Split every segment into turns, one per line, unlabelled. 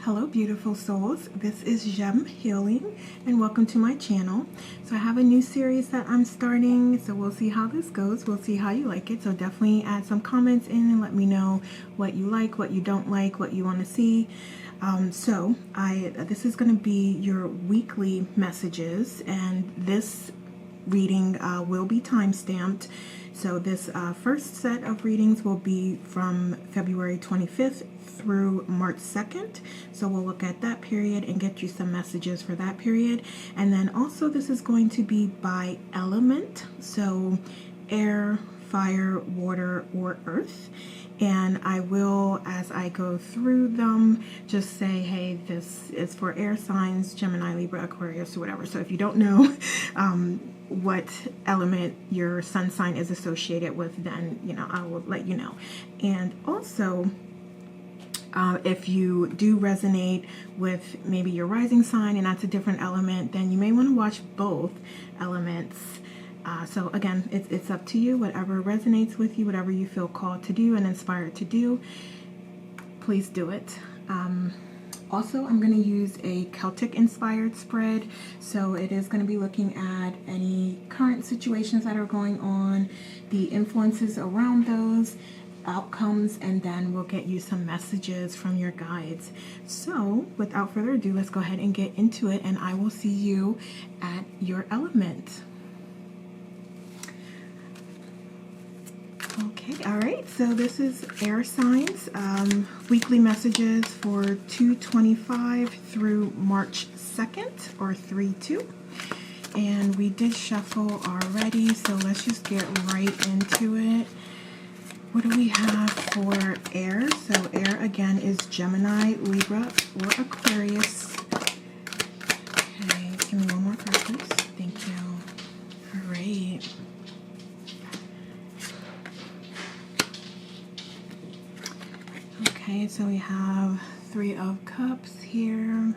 Hello beautiful souls, this is Gem Healing and welcome to my channel. So I have a new series that I'm starting, so we'll see how this goes. We'll see how you like it, so definitely add some comments in and let me know what you like, what you don't like, what you want to see. This is going to be your weekly messages, and this reading will be time-stamped. So this first set of readings will be from February 25th through March 2nd. So we'll look at that period and get you some messages for that period. And then also this is going to be by element. So air, fire, water, or earth. And I will, as I go through them, just say, hey, this is for air signs, Gemini, Libra, Aquarius, or whatever. So if you don't know what element your sun sign is associated with, then, I will let you know. And also, if you do resonate with maybe your rising sign and that's a different element, then you may want to watch both elements. So again, it's up to you, whatever resonates with you, whatever you feel called to do and inspired to do, please do it. Also, I'm going to use a Celtic inspired spread. So it is going to be looking at any current situations that are going on, the influences around those, outcomes, and then we'll get you some messages from your guides. So without further ado, let's go ahead and get into it, and I will see you at your element. Okay, all right, so this is air signs, weekly messages for 2/25 through March 2nd, or 3/2. And we did shuffle already, so let's just get right into it. What do we have for air? So air again is Gemini, Libra, or Aquarius. Okay, give me one more card, please. Thank you. All right. Okay, so we have 3 of Cups here.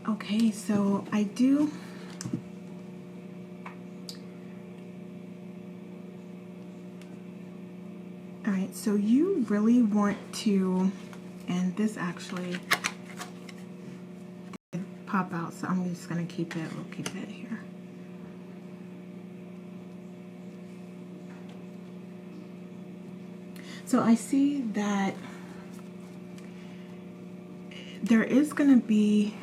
Okay, so I do... All right, so you really want to, and this actually did pop out, so I'm just going to keep it, we'll keep it here. So I see that there is going to be,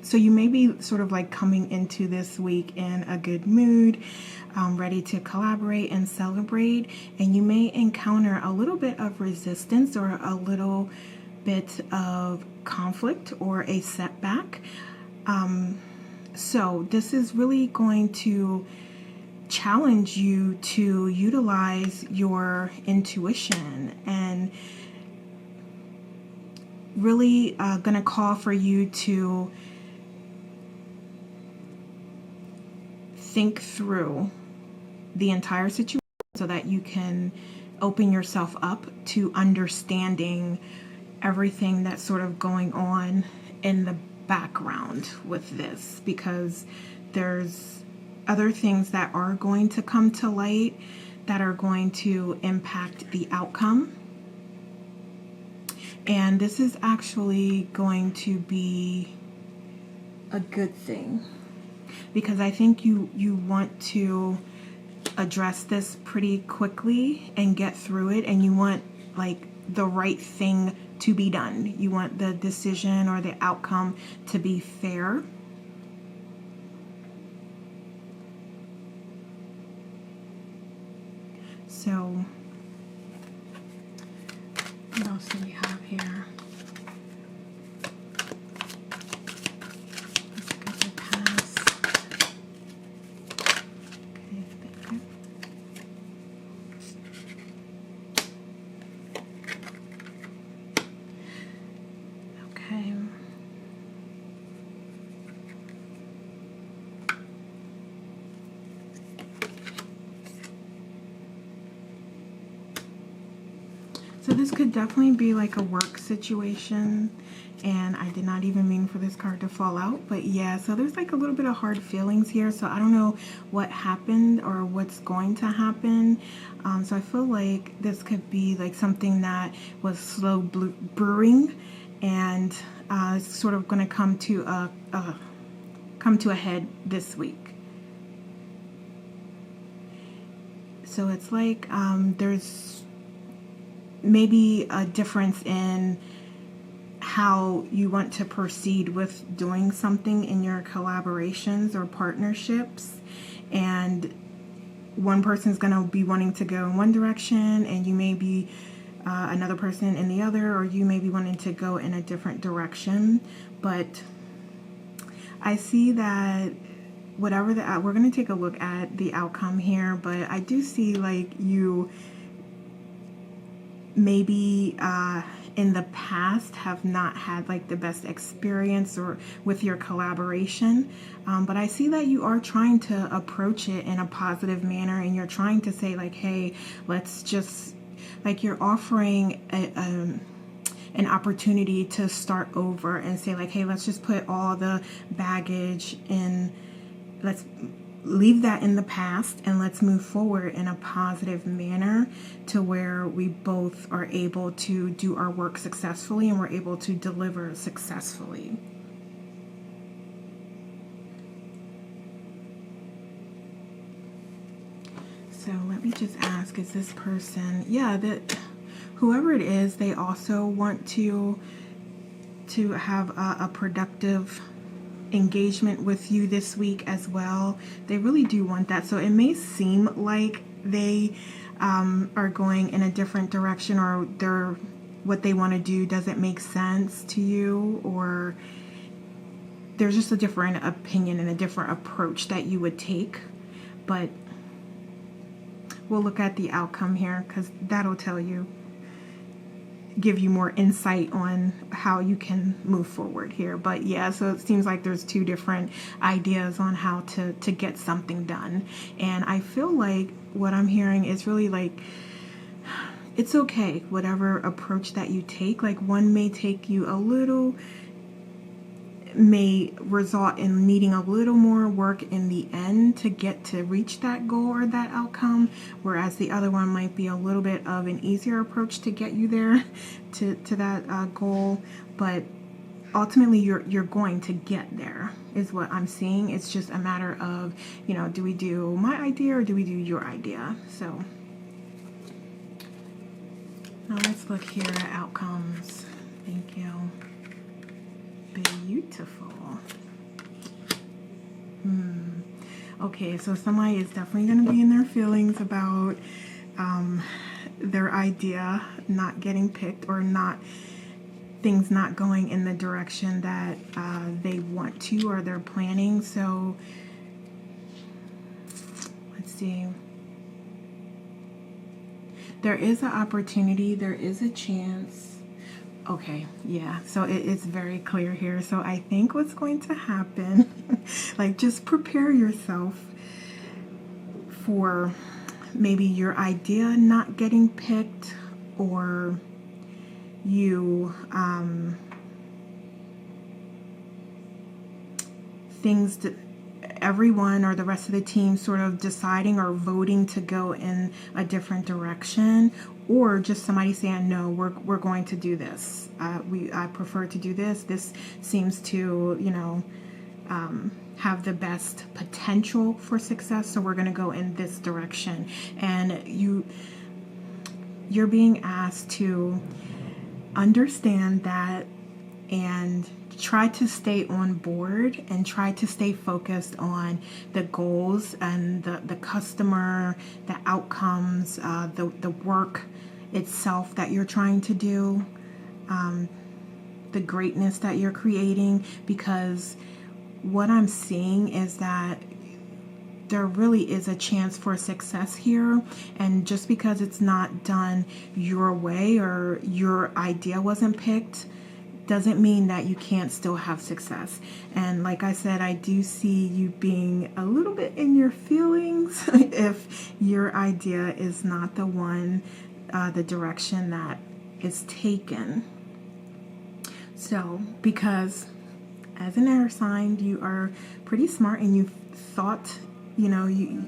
so you may be sort of like coming into this week in a good mood, ready to collaborate and celebrate, and you may encounter a little bit of resistance or a little bit of conflict or a setback. So this is really going to challenge you to utilize your intuition, and really going to call for you to think through the entire situation so that you can open yourself up to understanding everything that's sort of going on in the background with this, because there's other things that are going to come to light that are going to impact the outcome. And this is actually going to be a good thing, because I think you want to address this pretty quickly and get through it, and you want like the right thing to be done. You want the decision or the outcome to be fair. So what else do we have here? Let's go to pass. Okay, thank you. Okay. So this could definitely be like a work situation, and I did not even mean for this card to fall out, but yeah, so there's like a little bit of hard feelings here. So I don't know what happened or what's going to happen. So I feel like this could be like something that was slow brewing, and it's sort of going to come to a head this week. So it's like there's maybe a difference in how you want to proceed with doing something in your collaborations or partnerships, and one person's going to be wanting to go in one direction, and you may be another person in the other, or you may be wanting to go in a different direction. But I see that whatever we're going to take a look at the outcome here, but I do see like you maybe in the past have not had like the best experience or with your collaboration, but I see that you are trying to approach it in a positive manner, and you're trying to say like, hey, let's just, like, you're offering an opportunity to start over and say like, hey, let's just put all the baggage in, let's leave that in the past, and let's move forward in a positive manner to where we both are able to do our work successfully and we're able to deliver successfully. So let me just ask, is this person, yeah, that whoever it is, they also want to have a productive engagement with you this week as well. They really do want that. So it may seem like they are going in a different direction, or what they want to do doesn't make sense to you, or there's just a different opinion and a different approach that you would take. But we'll look at the outcome here, because that'll tell you, give you more insight on how you can move forward here. But yeah, so it seems like there's two different ideas on how to get something done. And I feel like what I'm hearing is really like, it's okay, whatever approach that you take. Like, one may take you may result in needing a little more work in the end to reach that goal or that outcome, whereas the other one might be a little bit of an easier approach to get you there to that goal. But ultimately you're going to get there is what I'm seeing. It's just a matter of, do we do my idea or do we do your idea? So now let's look here at outcomes. Thank you. Beautiful. Okay, so somebody is definitely going to be in their feelings about their idea not getting picked, or things not going in the direction that they want to, or they're planning. So let's see. There is an opportunity, there is a chance. Okay, yeah, so it's very clear here. So I think what's going to happen, like, just prepare yourself for maybe your idea not getting picked, or you, things that everyone or the rest of the team sort of deciding or voting to go in a different direction, or just somebody saying, no, we're going to do this. I prefer to do this. This seems to, have the best potential for success, so we're going to go in this direction. And you're being asked to understand that and try to stay on board and try to stay focused on the goals and the customer, the outcomes, the work itself that you're trying to do, the greatness that you're creating. Because what I'm seeing is that there really is a chance for success here, and just because it's not done your way or your idea wasn't picked doesn't mean that you can't still have success. And like I said, I do see you being a little bit in your feelings if your idea is not the one, the direction that is taken. So, because as an air sign, you are pretty smart, and you thought, you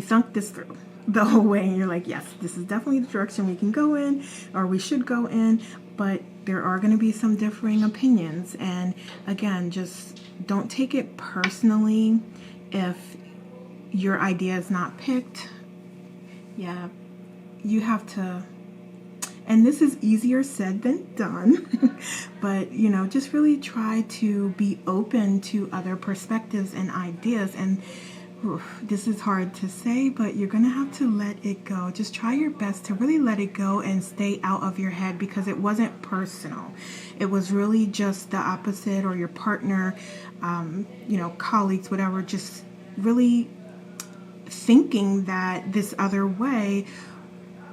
thunk this through the whole way, and you're like, yes, this is definitely the direction we can go in, or we should go in. But there are going to be some differing opinions, and again, just don't take it personally if your idea is not picked. Yeah, you have to, and this is easier said than done, but just really try to be open to other perspectives and ideas. And this is hard to say, but you're gonna have to let it go. Just try your best to really let it go and stay out of your head, because it wasn't personal. It was really just the opposite, or your partner, colleagues, whatever, just really thinking that this other way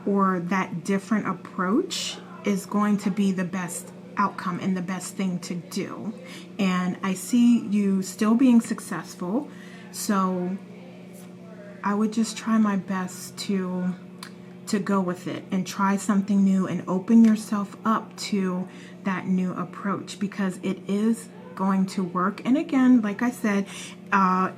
or that different approach is going to be the best outcome and the best thing to do. And I see you still being successful, so I would just try my best to go with it and try something new and open yourself up to that new approach, because it is going to work. And again, like I said,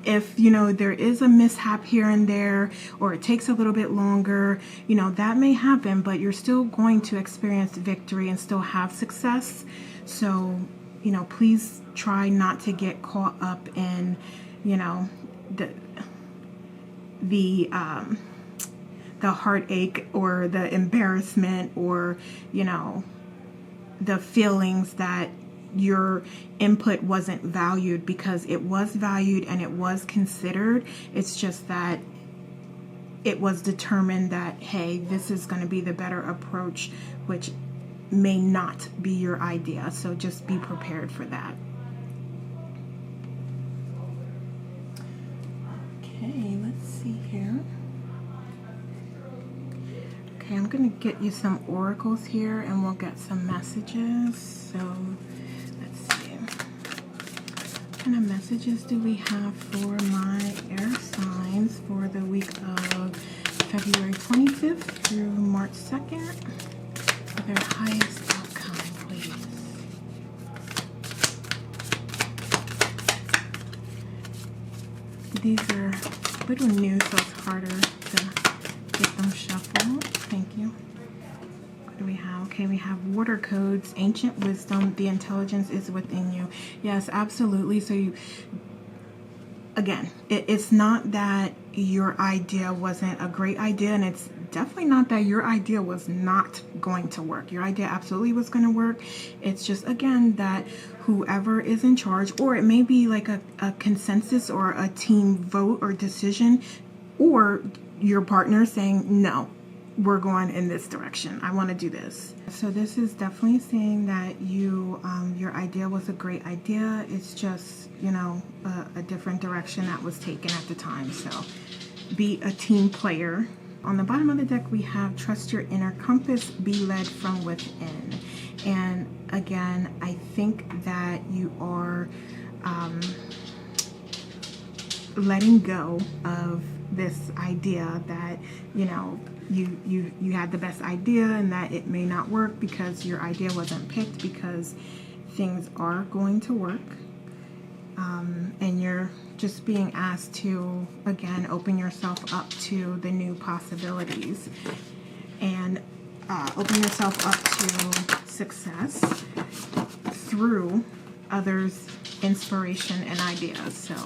if there is a mishap here and there, or it takes a little bit longer, that may happen, but you're still going to experience victory and still have success. So please try not to get caught up in the heartache or the embarrassment, or the feelings that your input wasn't valued, because it was valued and it was considered. It's just that it was determined that, hey, this is going to be the better approach, which may not be your idea. So just be prepared for that. Okay, let's see here. Okay, I'm going to get you some oracles here, and we'll get some messages. So let's see. What kind of messages do we have for my air signs for the week of February 25th through March 2nd? For their highest outcome, please. These are a little new, so it's harder to get them shuffled. Thank you. What do we have? Okay, we have water codes, ancient wisdom, the intelligence is within you. Yes, absolutely. So again, it's not that your idea wasn't a great idea, and it's definitely not that your idea was not going to work. Your idea absolutely was going to work. It's just, again, that whoever is in charge, or it may be like a consensus or a team vote or decision, or your partner saying, no, we're going in this direction. I want to do this. So this is definitely saying that your idea was a great idea. It's just, a different direction that was taken at the time. So be a team player. On the bottom of the deck, we have trust your inner compass, be led from within. And again, I think that you are letting go of this idea that, you had the best idea, and that it may not work because your idea wasn't picked, because things are going to work. And you're just being asked to, again, open yourself up to the new possibilities, and open yourself up to success through others' inspiration and ideas. So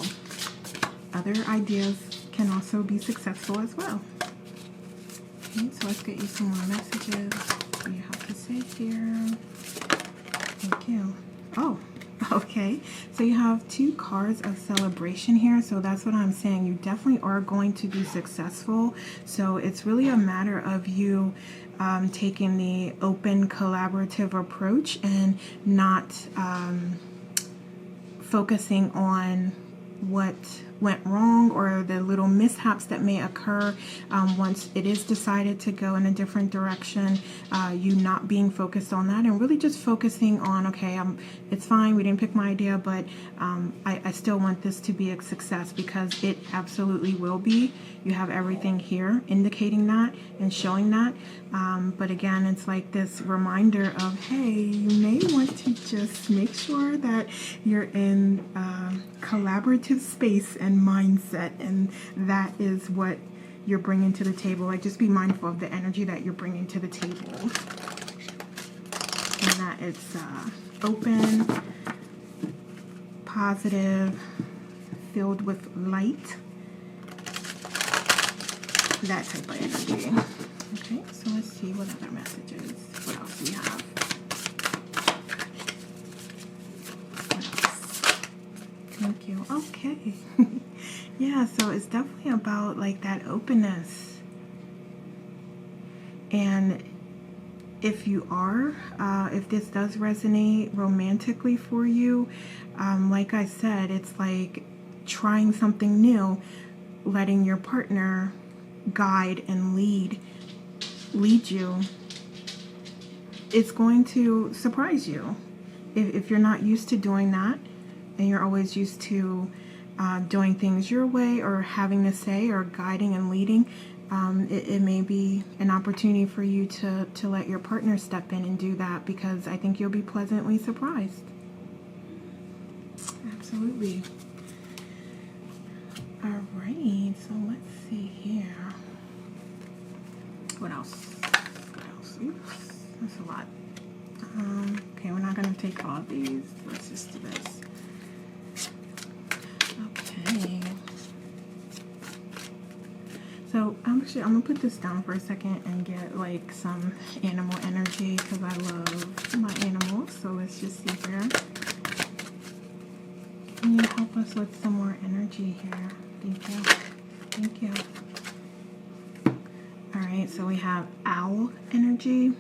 other ideas can also be successful as well. Okay, so let's get you some more messages. What do you have to say here? Thank you. Oh, okay. So you have 2 cards of celebration here. So that's what I'm saying. You definitely are going to be successful. So it's really a matter of you taking the open, collaborative approach, and not focusing on what went wrong, or the little mishaps that may occur once it is decided to go in a different direction. You not being focused on that and really just focusing on, okay, it's fine, we didn't pick my idea, but I still want this to be a success, because it absolutely will be. You have everything here indicating that and showing that. But again, it's like this reminder of, hey, you may want to just make sure that you're in collaborative space and mindset, and that is what you're bringing to the table. Like, just be mindful of the energy that you're bringing to the table, and that it's open, positive, filled with light, that type of energy. Okay, so let's see what other messages, what else we have. Thank you. Okay. Yeah, so it's definitely about like that openness. And if you are, if this does resonate romantically for you, like I said, it's like trying something new, letting your partner guide and lead you. It's going to surprise you. If you're not used to doing that, and you're always used to doing things your way, or having to say, or guiding and leading, it may be an opportunity for you to let your partner step in and do that, because I think you'll be pleasantly surprised. Absolutely. All right, so let's see here. What else? What else? Oops, that's a lot. Okay, we're not going to take all of these. Let's just do this. Okay. So actually, I'm going to put this down for a second and get like some animal energy, because I love my animals. So let's just see here. Can you help us with some more energy here? Thank you. Thank you. All right, so we have owl energy,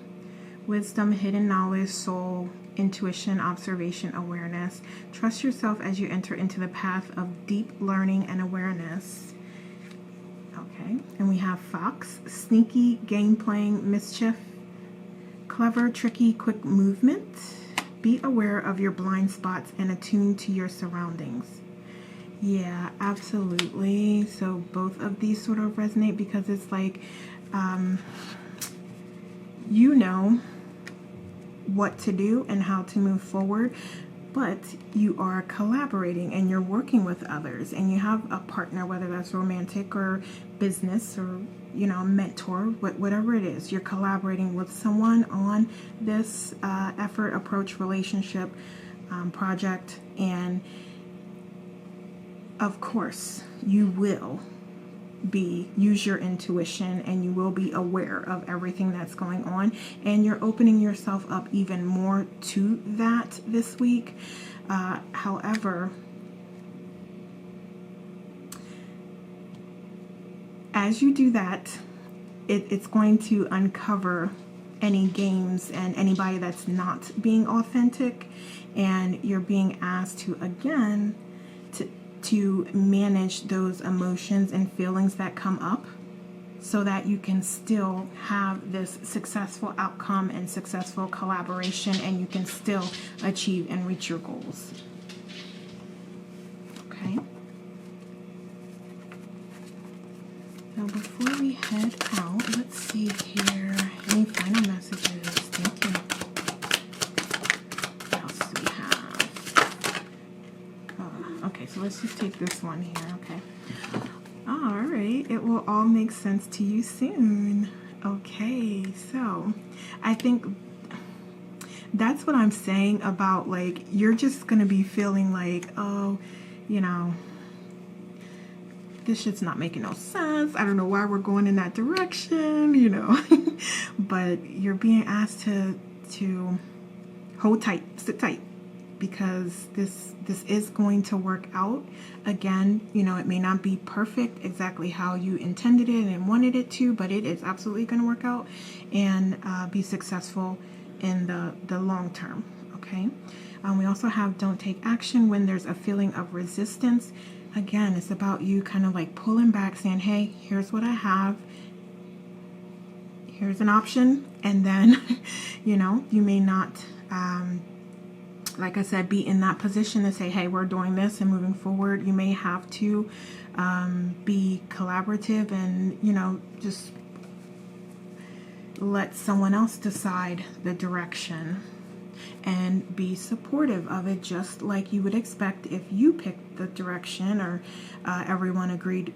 wisdom, hidden knowledge, soul, intuition, observation, awareness. Trust yourself as you enter into the path of deep learning and awareness. Okay, and we have fox, sneaky, game playing, mischief, clever, tricky, quick movement. Be aware of your blind spots and attuned to your surroundings. Yeah, absolutely. So both of these sort of resonate, because it's like, you know what to do and how to move forward, but you are collaborating and you're working with others, and you have a partner, whether that's romantic or business, or mentor, whatever it is. You're collaborating with someone on this effort, approach, relationship, project, and of course you will use your intuition, and you will be aware of everything that's going on, and you're opening yourself up even more to that this week. However, as you do that, it's going to uncover any games and anybody that's not being authentic, and you're being asked to, again, to manage those emotions and feelings that come up, so that you can still have this successful outcome and successful collaboration, and you can still achieve and reach your goals. Okay. So before we head out, let's see here. Any final messages? Thank you. What else do we have? Okay, so let's just take this one here. Okay. All right. It will all make sense to you soon. Okay. So I think that's what I'm saying about, like, you're just going to be feeling like, oh, this shit's not making no sense. I don't know why we're going in that direction, but you're being asked to hold tight, sit tight, because this is going to work out. Again, it may not be perfect exactly how you intended it and wanted it to, but it is absolutely going to work out and be successful in the long term. Okay. We also have don't take action when there's a feeling of resistance. again, it's about you kind of like pulling back, saying, hey, here's what I have. Here's an option. And then, you know, you may not, like I said, be in that position to say, hey, we're doing this and moving forward. You may have to be collaborative and, you know, just let someone else decide the direction and be supportive of it, just like you would expect if you picked the direction, or everyone agreed,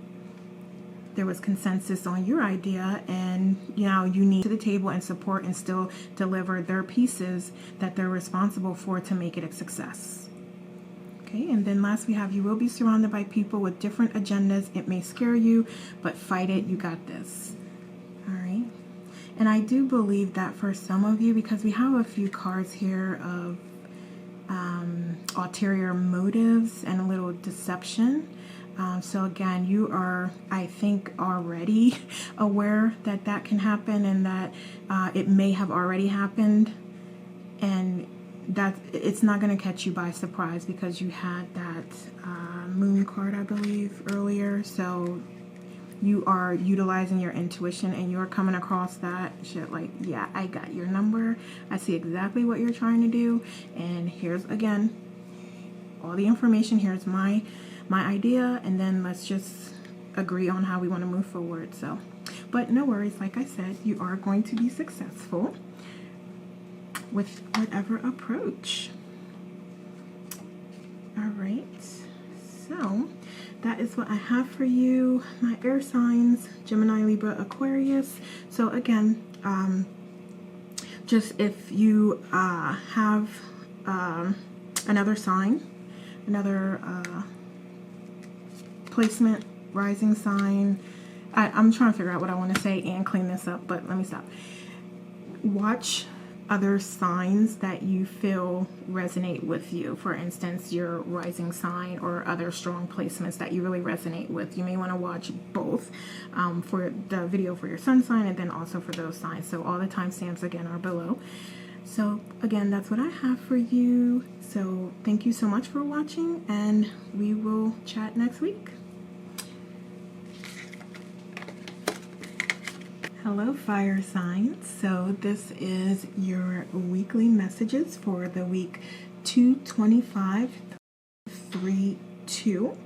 there was consensus on your idea, and you know, you need to the table and support and still deliver their pieces that they're responsible for to make it a success. Okay, and then last we have, you will be surrounded by people with different agendas. It may scare you, but fight it. You got this. All right. And I do believe that for some of you, because we have a few cards here of ulterior motives and a little deception. So again, you are, I think, already aware that that can happen, and that it may have already happened, and that it's not going to catch you by surprise, because you had that moon card, I believe, earlier. So you are utilizing your intuition, and you're coming across that shit like, yeah, I got your number. I see exactly what you're trying to do. And here's, again, all the information. Here's my idea. And then let's just agree on how we want to move forward. So, but no worries. Like I said, you are going to be successful with whatever approach. All right. So that is what I have for you, my air signs, Gemini, Libra, Aquarius. So again, just if you have another sign, another placement, rising sign, I'm trying to figure out what I want to say and clean this up, but let me stop. Watch other signs that you feel resonate with you. For instance, your rising sign or other strong placements that you really resonate with. You may want to watch both for the video for your sun sign, and then also for those signs. So all the timestamps again are below. So again, that's what I have for you. So thank you so much for watching, and we will chat next week. Hello, fire signs. So this is your weekly messages for the week 2/25/32,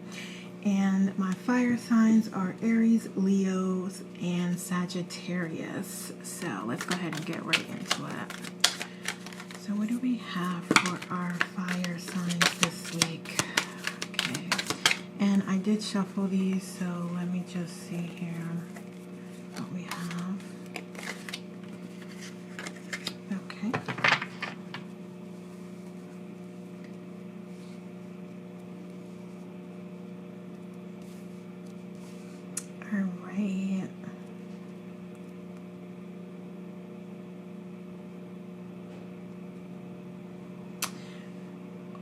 and my fire signs are Aries, Leos, and Sagittarius. So let's go ahead and get right into it. So what do we have for our fire signs this week? Okay, and I did shuffle these, so let me just see here what we have. Okay. All right.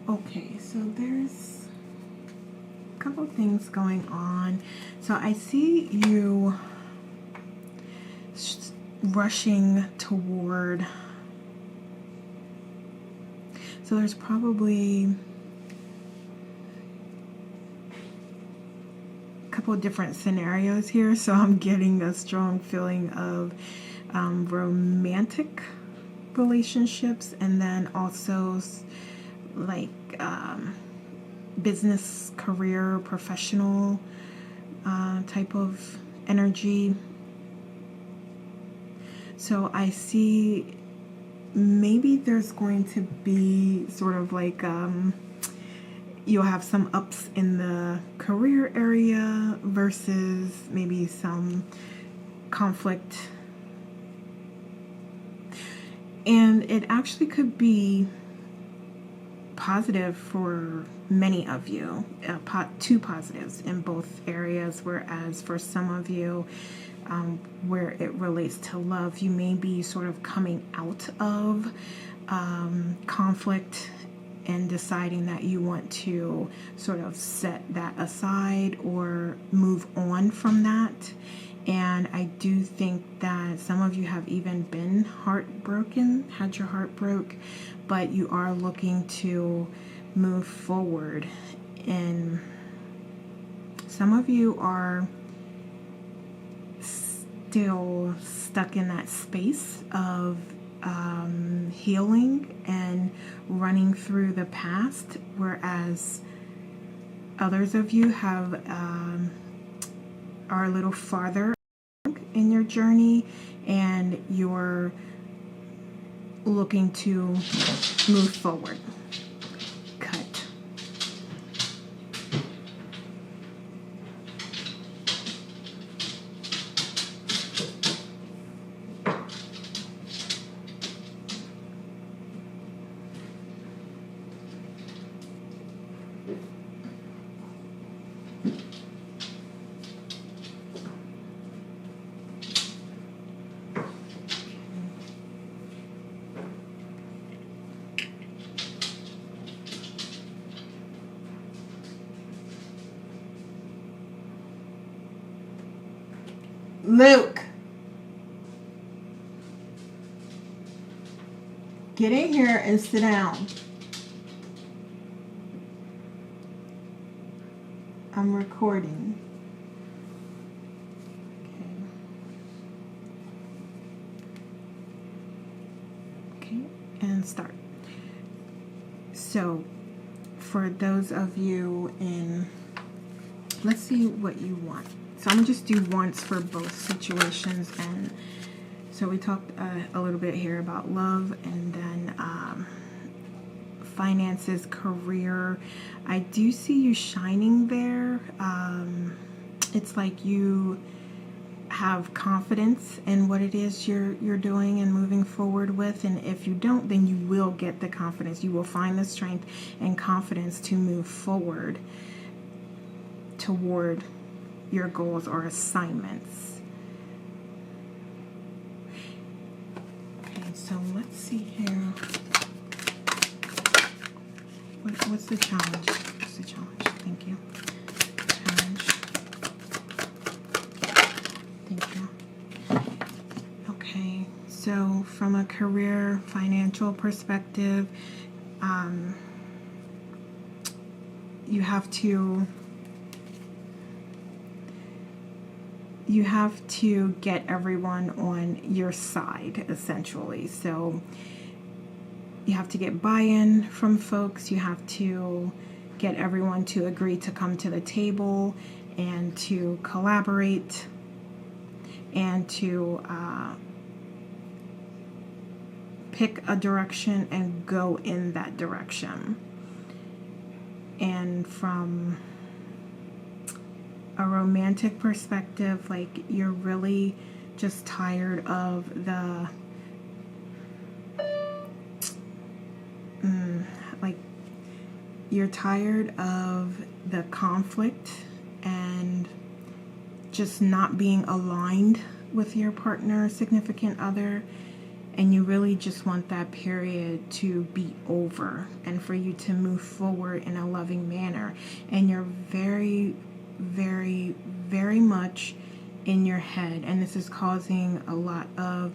Okay, so there's a couple things going on. So I see you rushing toward, so there's probably a couple of different scenarios here. So I'm getting a strong feeling of romantic relationships, and then also like business, career, professional type of energy. So I see maybe there's going to be sort of like you'll have some ups in the career area versus maybe some conflict. And it actually could be positive for many of you, two positives in both areas, whereas for some of you, where it relates to love, you may be sort of coming out of conflict and deciding that you want to sort of set that aside or move on from that. And I do think that some of you have even been heartbroken, had your heart broke, but you are looking to move forward in Some of you are still stuck in that space of healing and running through the past, whereas others of you have are a little farther in your journey and you're looking to move forward. Cut. Luke, get in here and sit down. I'm recording. Okay, and start. So, for those of you in, let's see what you want. So I'm going to just do once for both situations. And so we talked a little bit here about love, and then finances, career. I do see you shining there. It's like you have confidence in what it is you're doing and moving forward with. And if you don't, then you will get the confidence. You will find the strength and confidence to move forward toward your goals or assignments. Okay, so let's see here. What's the challenge? What's the challenge? Thank you. Challenge. Thank you. Okay, so from a career, financial perspective, you have to get everyone on your side, essentially. So you have to get buy-in from folks. You have to get everyone to agree to come to the table and to collaborate and to pick a direction and go in that direction. And from a romantic perspective, like, you're really just tired of the you're tired of the conflict and just not being aligned with your partner, significant other, and you really just want that period to be over and for you to move forward in a loving manner. And you're very, very, very much in your head, and this is causing a lot of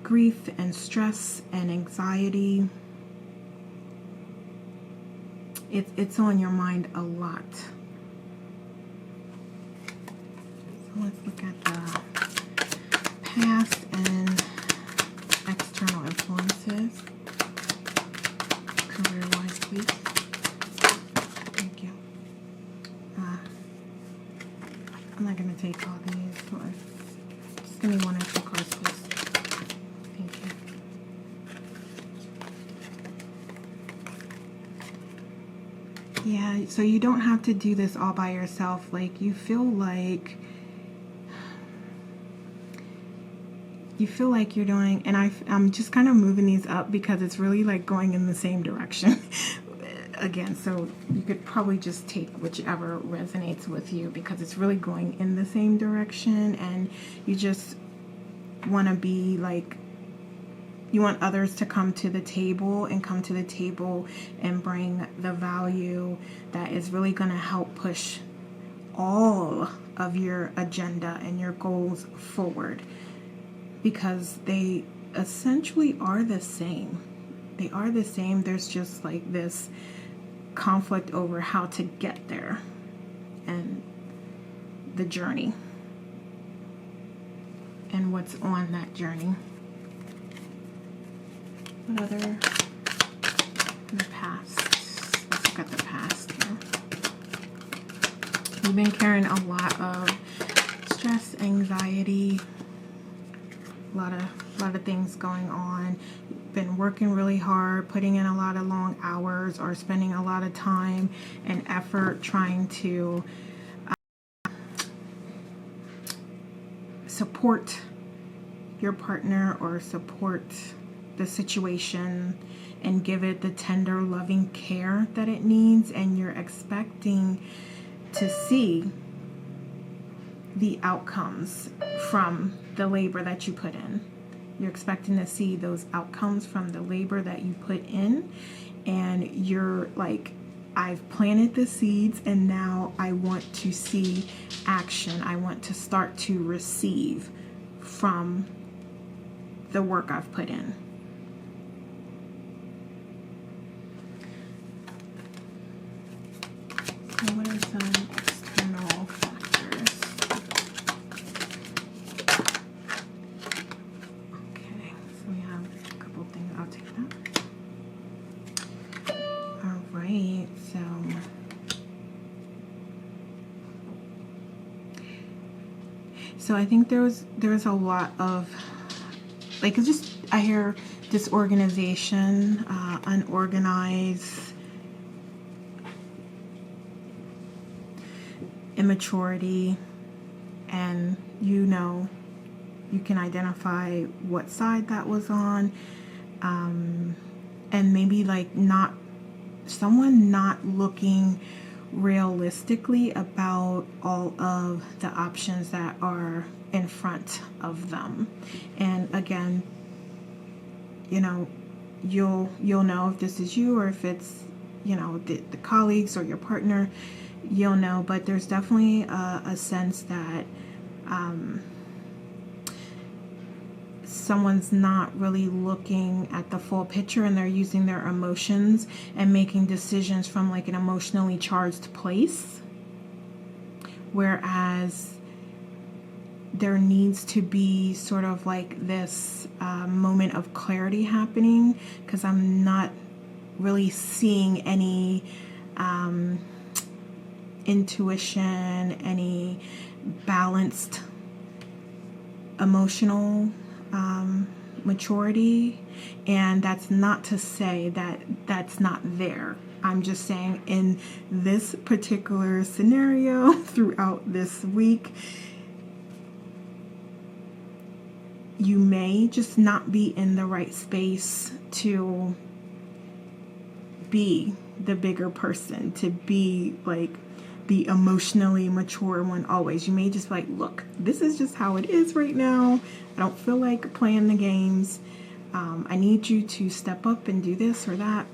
grief and stress and anxiety. It's on your mind a lot. So let's look at the past and external influences. Career-wise, please. Thank you. I'm not going to take all these. Just give me one or two cards, please. Thank you. Yeah, so you don't have to do this all by yourself. Like, you feel like you're doing, and I'm just kind of moving these up because it's really like going in the same direction. Again, so you could probably just take whichever resonates with you because it's really going in the same direction, and you just want to be like, you want others to come to the table and bring the value that is really going to help push all of your agenda and your goals forward, because they essentially are the same. They are the same. There's just like this conflict over how to get there. And the journey and what's on that journey. What other in the past? Let's look at the past here. You've been carrying a lot of stress, anxiety, a lot of things going on. Been working really hard, putting in a lot of long hours, or spending a lot of time and effort trying to support your partner or support the situation and give it the tender, loving care that it needs, and you're expecting to see the outcomes from the labor that you put in. You're expecting to see those outcomes from the labor that you put in, and you're like, I've planted the seeds and now I want to see action. I want to start to receive from the work I've put in. So what are some external factors? Okay, so we have a couple things. I'll take that. All right, so I think there's a lot of, like, it's just, I hear disorganization, unorganized, immaturity, and you can identify what side that was on, and maybe like someone not looking realistically about all of the options that are in front of them. And again, you'll know if this is you or if it's the colleagues or your partner. You'll know, but there's definitely a sense that someone's not really looking at the full picture, and they're using their emotions and making decisions from like an emotionally charged place, whereas there needs to be sort of like this moment of clarity happening, because I'm not really seeing any intuition, any balanced emotional maturity. And that's not to say that that's not there. I'm just saying in this particular scenario throughout this week, you may just not be in the right space to be the bigger person, to be like the emotionally mature one always. You may just be like, look, this is just how it is right now. I don't feel like playing the games. I need you to step up and do this or that.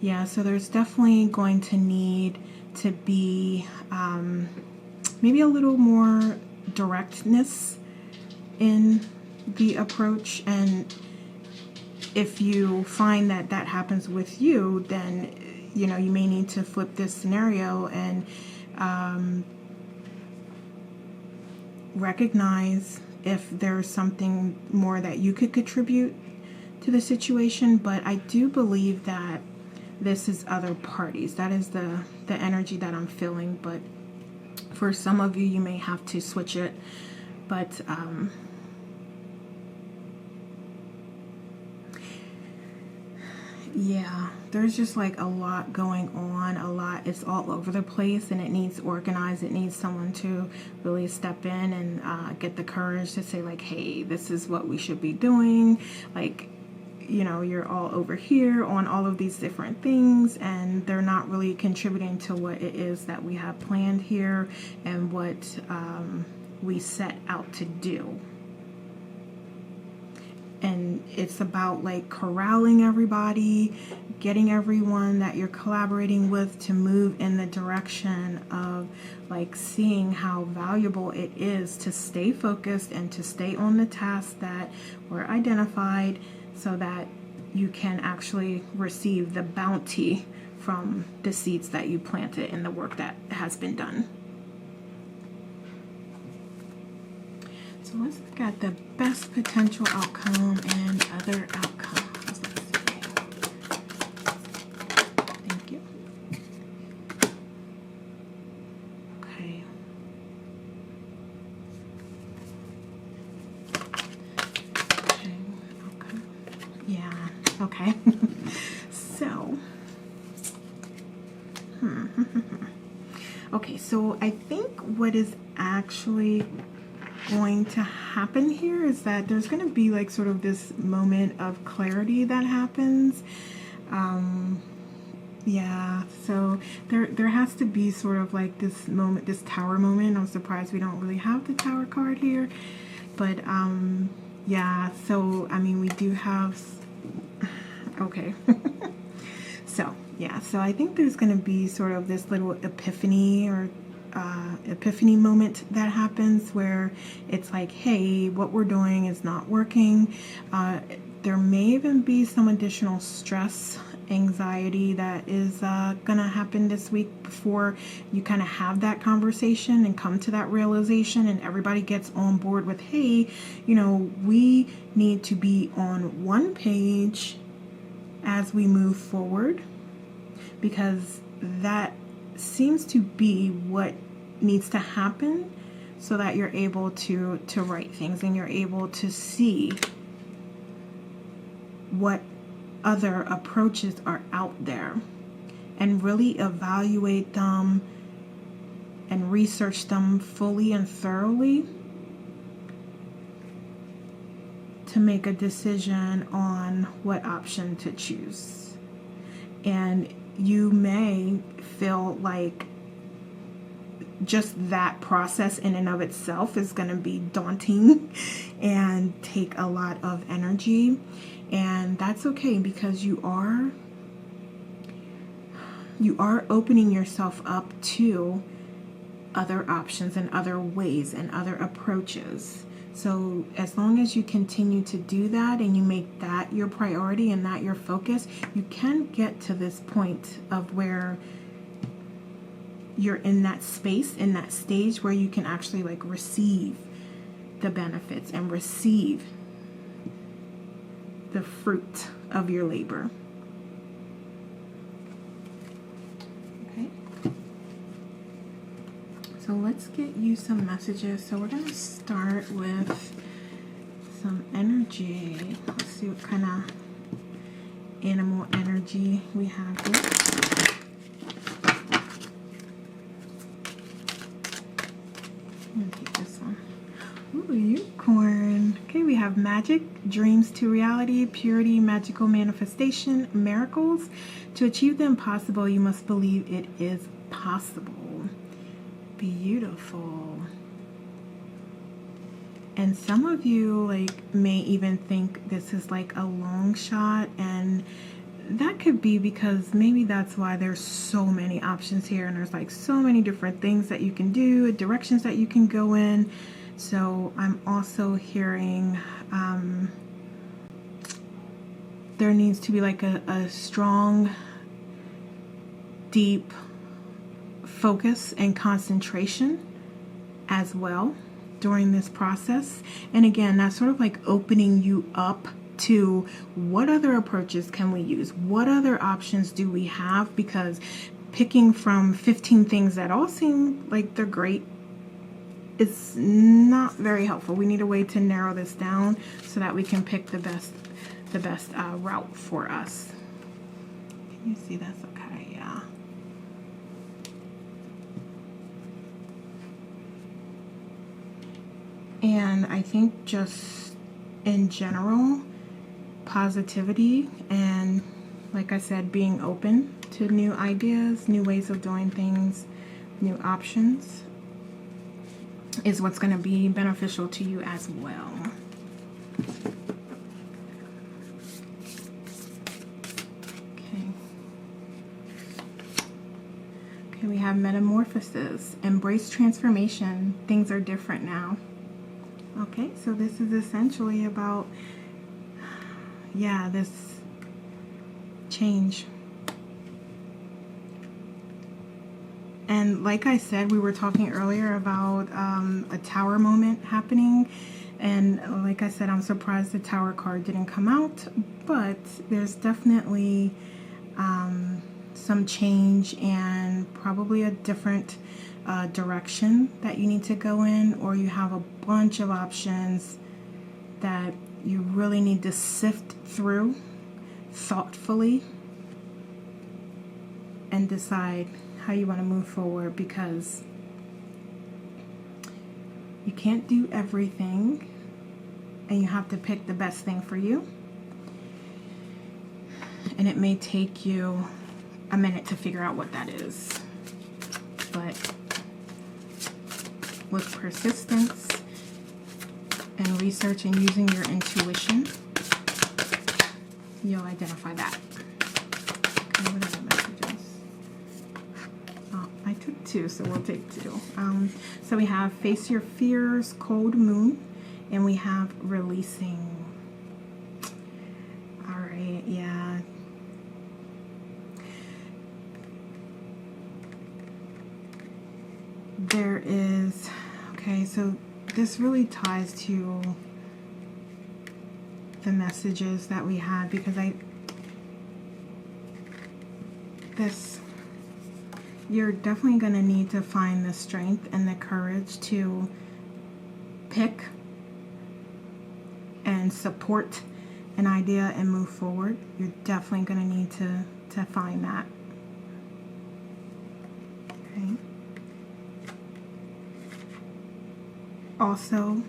Yeah, so there's definitely going to need to be maybe a little more directness in the approach. And if you find that that happens with you, then you may need to flip this scenario and recognize if there's something more that you could contribute to the situation. But I do believe that this is other parties. That is the energy that I'm feeling. But for some of you, you may have to switch it. But yeah, there's just like a lot going on, it's all over the place, and it needs organized. It needs someone to really step in and get the courage to say like, hey, this is what we should be doing. Like, you're all over here on all of these different things, and they're not really contributing to what it is that we have planned here and what we set out to do. And it's about like corralling everybody, getting everyone that you're collaborating with to move in the direction of like seeing how valuable it is to stay focused and to stay on the tasks that were identified, so that you can actually receive the bounty from the seeds that you planted and the work that has been done. So let's look at the best potential outcome and other outcomes. Let's see. Thank you. Okay. Okay. Yeah. Okay. So. Okay. So I think what is actually going to happen here is that there's going to be like sort of this moment of clarity that happens. Yeah, so there has to be sort of like this moment, this tower moment. I'm surprised we don't really have the tower card here, but yeah, so I mean we do have, okay. So yeah, so I think there's going to be sort of this little epiphany or epiphany moment that happens where it's like, hey, what we're doing is not working. There may even be some additional stress, anxiety that is gonna happen this week before you kind of have that conversation and come to that realization, and everybody gets on board with, hey, you know, we need to be on one page as we move forward, because that seems to be what needs to happen so that you're able to write things and you're able to see what other approaches are out there and really evaluate them and research them fully and thoroughly to make a decision on what option to choose. And you may feel like just that process in and of itself is going to be daunting and take a lot of energy, and that's okay, because you are opening yourself up to other options and other ways and other approaches. So as long as you continue to do that and you make that your priority and that your focus, you can get to this point of where you're in that space, in that stage where you can actually like receive the benefits and receive the fruit of your labor. Okay. So let's get you some messages. So we're going to start with some energy. Let's see what kind of animal energy we have here. I'm going to take this one. Ooh, unicorn. Okay, we have magic, dreams to reality, purity, magical manifestation, miracles. To achieve the impossible, you must believe it is possible. Beautiful. And some of you like may even think this is like a long shot, and that could be because maybe that's why there's so many options here, and there's like so many different things that you can do, directions that you can go in. So I'm also hearing there needs to be like a strong, deep focus and concentration as well during this process. And again, that's sort of like opening you up to what other approaches can we use? What other options do we have? Because picking from 15 things that all seem like they're great is not very helpful. We need a way to narrow this down so that we can pick the best route for us. Can you see this? Okay, yeah. And I think just in general, positivity and, like I said, being open to new ideas, new ways of doing things, new options is what's going to be beneficial to you as well. Okay, we have metamorphosis, embrace transformation. Things are different now. Okay, so this is essentially about, yeah, this change. And like I said, we were talking earlier about a Tower moment happening. And like I said, I'm surprised the Tower card didn't come out. But there's definitely some change and probably a different direction that you need to go in. Or you have a bunch of options that you really need to sift through thoughtfully and decide how you want to move forward, because you can't do everything and you have to pick the best thing for you. And it may take you a minute to figure out what that is. But with persistence and research and using your intuition, you'll identify that. Okay, what are the messages? Oh, I took 2, so we'll take 2. So we have Face Your Fears, Cold Moon, and we have Releasing. All right, yeah. There is, okay, so this really ties to the messages that we had, because you're definitely going to need to find the strength and the courage to pick and support an idea and move forward. You're definitely going to need to find that. Okay. Also,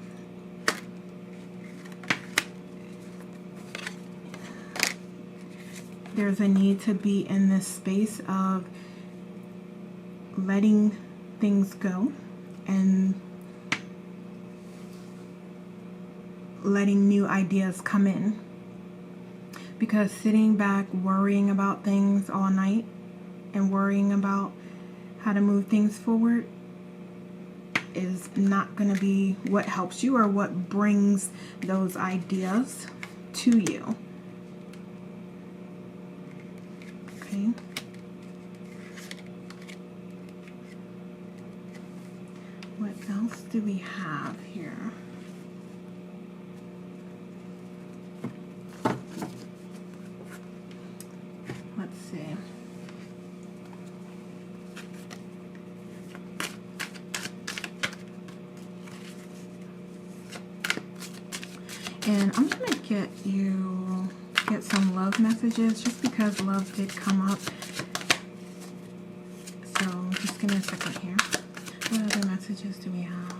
there's a need to be in this space of letting things go and letting new ideas come in, because sitting back worrying about things all night and worrying about how to move things forward is not going to be what helps you or what brings those ideas to you. Okay. What else do we have here? Let's see. And I'm going to get some love messages, just because love did come up. So just give me a second here. What other messages do we have?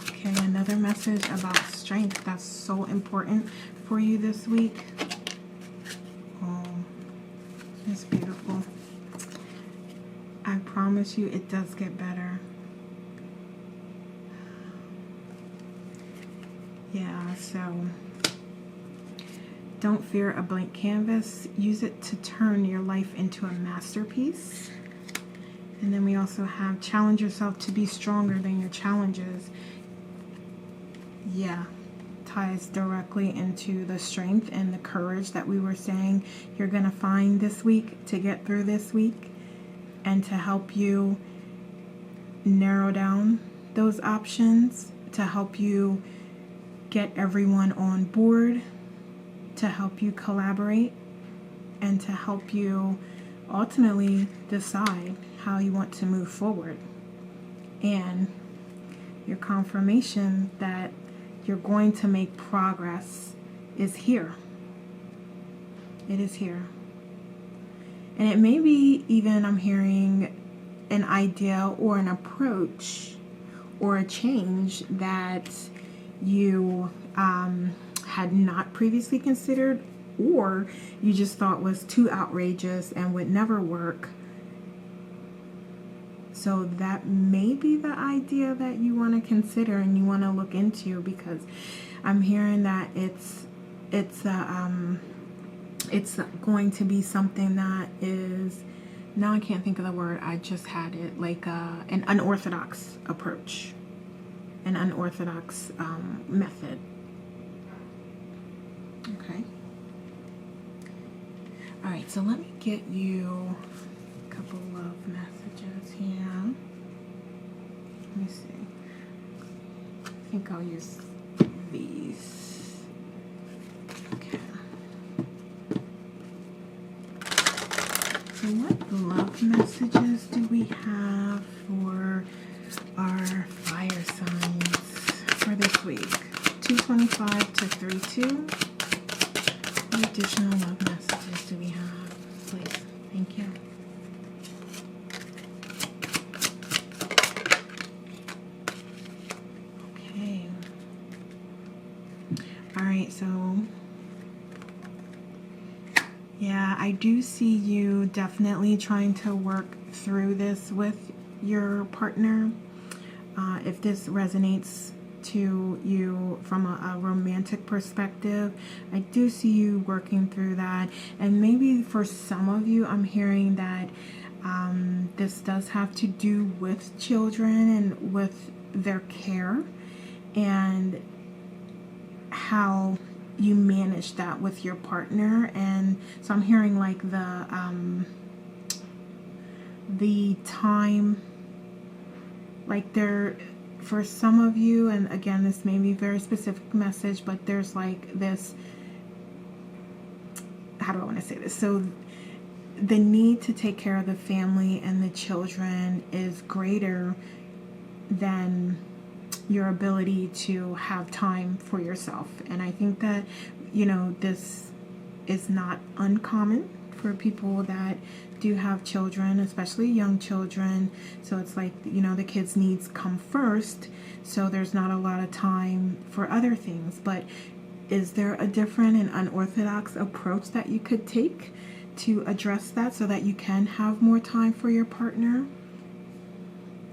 Okay, another message about strength. That's so important for you this week. Oh, it's beautiful. I promise you it does get better. Yeah, so don't fear a blank canvas. Use it to turn your life into a masterpiece. And then we also have challenge yourself to be stronger than your challenges. Yeah, ties directly into the strength and the courage that we were saying you're going to find this week to get through this week, and to help you narrow down those options, to help you get everyone on board, to help you collaborate, and to help you ultimately decide how you want to move forward. And your confirmation that you're going to make progress is here. It is here. And it may be even, I'm hearing, an idea or an approach or a change that you had not previously considered, or you just thought was too outrageous and would never work. So that may be the idea that you want to consider and you want to look into, because I'm hearing that it's going to be something that is, now I can't think of the word, I just had it, like an unorthodox approach, an unorthodox method. Okay. All right, so let me get you couple love messages here. Let me see. I think I'll use these. Okay. So what love messages do we have for our fire signs for this week? 225 to 32. What additional love messages do we have, please? Thank you. Okay. All right, so yeah, I do see you definitely trying to work through this with your partner. If this resonates to you from a romantic perspective, I do see you working through that. And maybe for some of you, I'm hearing that this does have to do with children and with their care and how you manage that with your partner. And so I'm hearing like the time, like there, for some of you, and again, this may be a very specific message, but there's like this, how do I want to say this? So the need to take care of the family and the children is greater than your ability to have time for yourself. And I think that, you know, this is not uncommon for people that do have children, especially young children. So it's like, you know, the kids' needs come first, so there's not a lot of time for other things. But is there a different and unorthodox approach that you could take to address that so that you can have more time for your partner?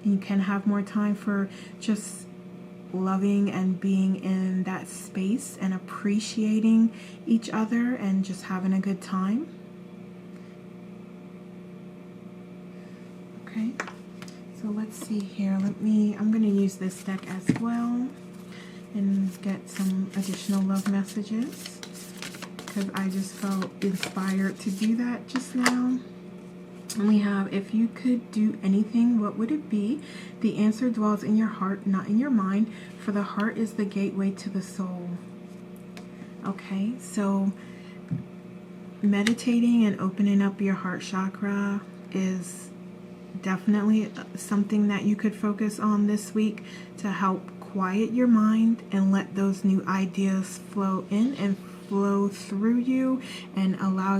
You can have more time for just loving and being in that space and appreciating each other and just having a good time. Okay, so let's see here. I'm going to use this deck as well and get some additional love messages because I just felt inspired to do that just now. And we have, if you could do anything, what would it be? The answer dwells in your heart, not in your mind, for the heart is the gateway to the soul. Okay, so meditating and opening up your heart chakra is definitely something that you could focus on this week to help quiet your mind and let those new ideas flow in and flow through you and allow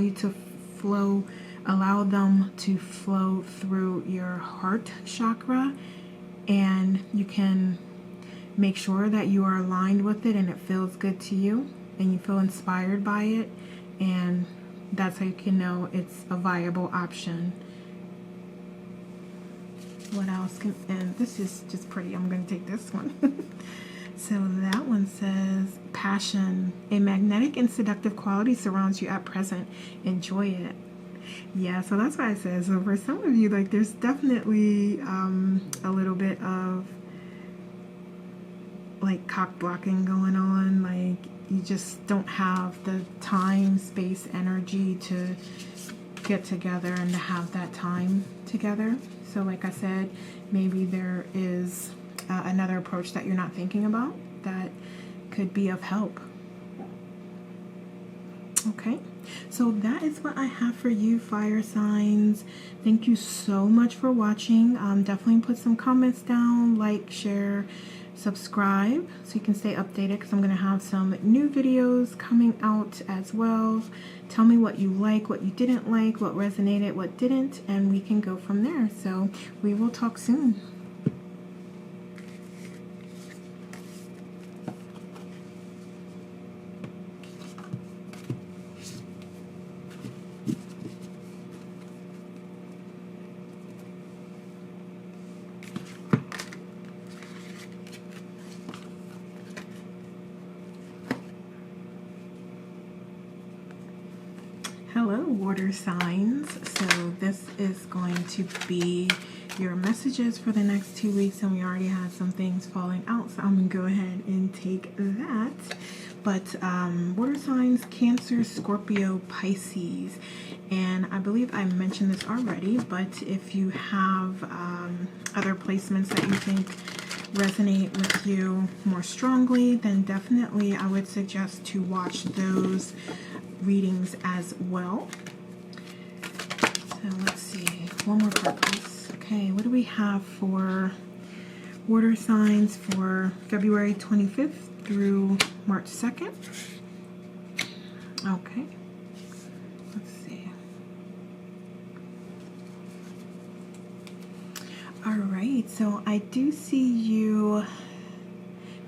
them to flow through your heart chakra. And you can make sure that you are aligned with it and it feels good to you and you feel inspired by it, and that's how you can know it's a viable option. What else and this is just pretty. I'm going to take this one. So that one says, passion. A magnetic and seductive quality surrounds you at present. Enjoy it. Yeah, so that's why I said, so for some of you, like, there's definitely a little bit of like cock blocking going on. Like, you just don't have the time, space, energy to get together and to have that time together. So like I said, maybe there is another approach that you're not thinking about that could be of help. Okay, so that is what I have for you, fire signs. Thank you so much for watching. Definitely put some comments down, like, share, subscribe so you can stay updated, because I'm going to have some new videos coming out as well. Tell me what you like, what you didn't like, what resonated, what didn't, and we can go from there. So we will talk soon. Hello, water signs. So this is going to be your messages for the next 2 weeks, and we already had some things falling out, so I'm gonna go ahead and take that. But water signs, Cancer, Scorpio, Pisces, And I believe I mentioned this already, but if you have other placements that you think resonate with you more strongly, then definitely I would suggest to watch those readings as well. So let's see, one more card, please. Okay, what do we have for water signs for February 25th through March 2nd? Okay, let's see. All right, so I do see you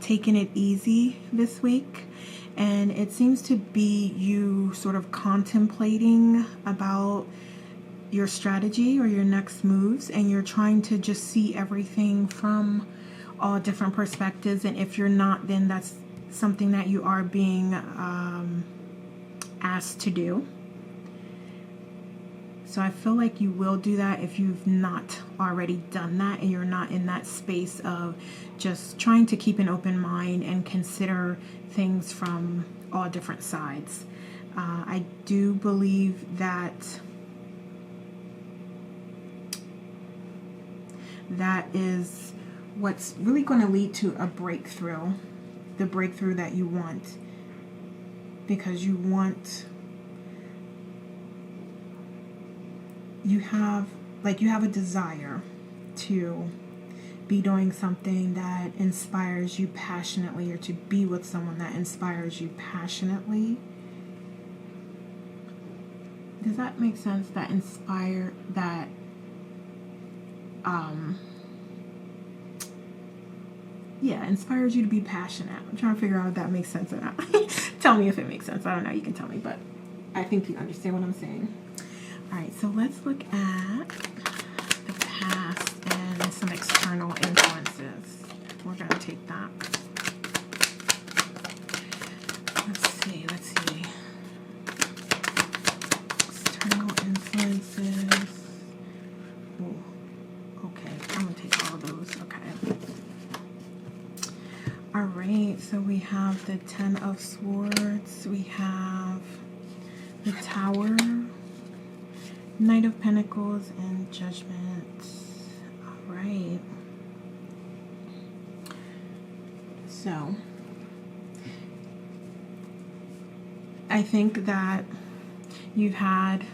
taking it easy this week, and it seems to be you sort of contemplating about your strategy or your next moves, and you're trying to just see everything from all different perspectives. And if you're not, then that's something that you are being asked to do. So I feel like you will do that if you've not already done that, and you're not in that space of just trying to keep an open mind and consider things from all different sides. I do believe that is what's really going to lead to a breakthrough, the breakthrough that you want, because you have a desire to be doing something that inspires you passionately, or to be with someone that inspires you passionately. Does that make sense? That inspires you to be passionate. I'm trying to figure out if that makes sense or not. Tell me if it makes sense. I don't know, you can tell me, but I think you understand what I'm saying. All right, so let's look at the past and some external influences. We're going to take that. Let's see. External influences. Ooh. Okay, I'm going to take all of those. Okay. All right, so we have the Ten of Swords. We have the Tower, Knight of Pentacles, and Judgment. All right. So I think that you've had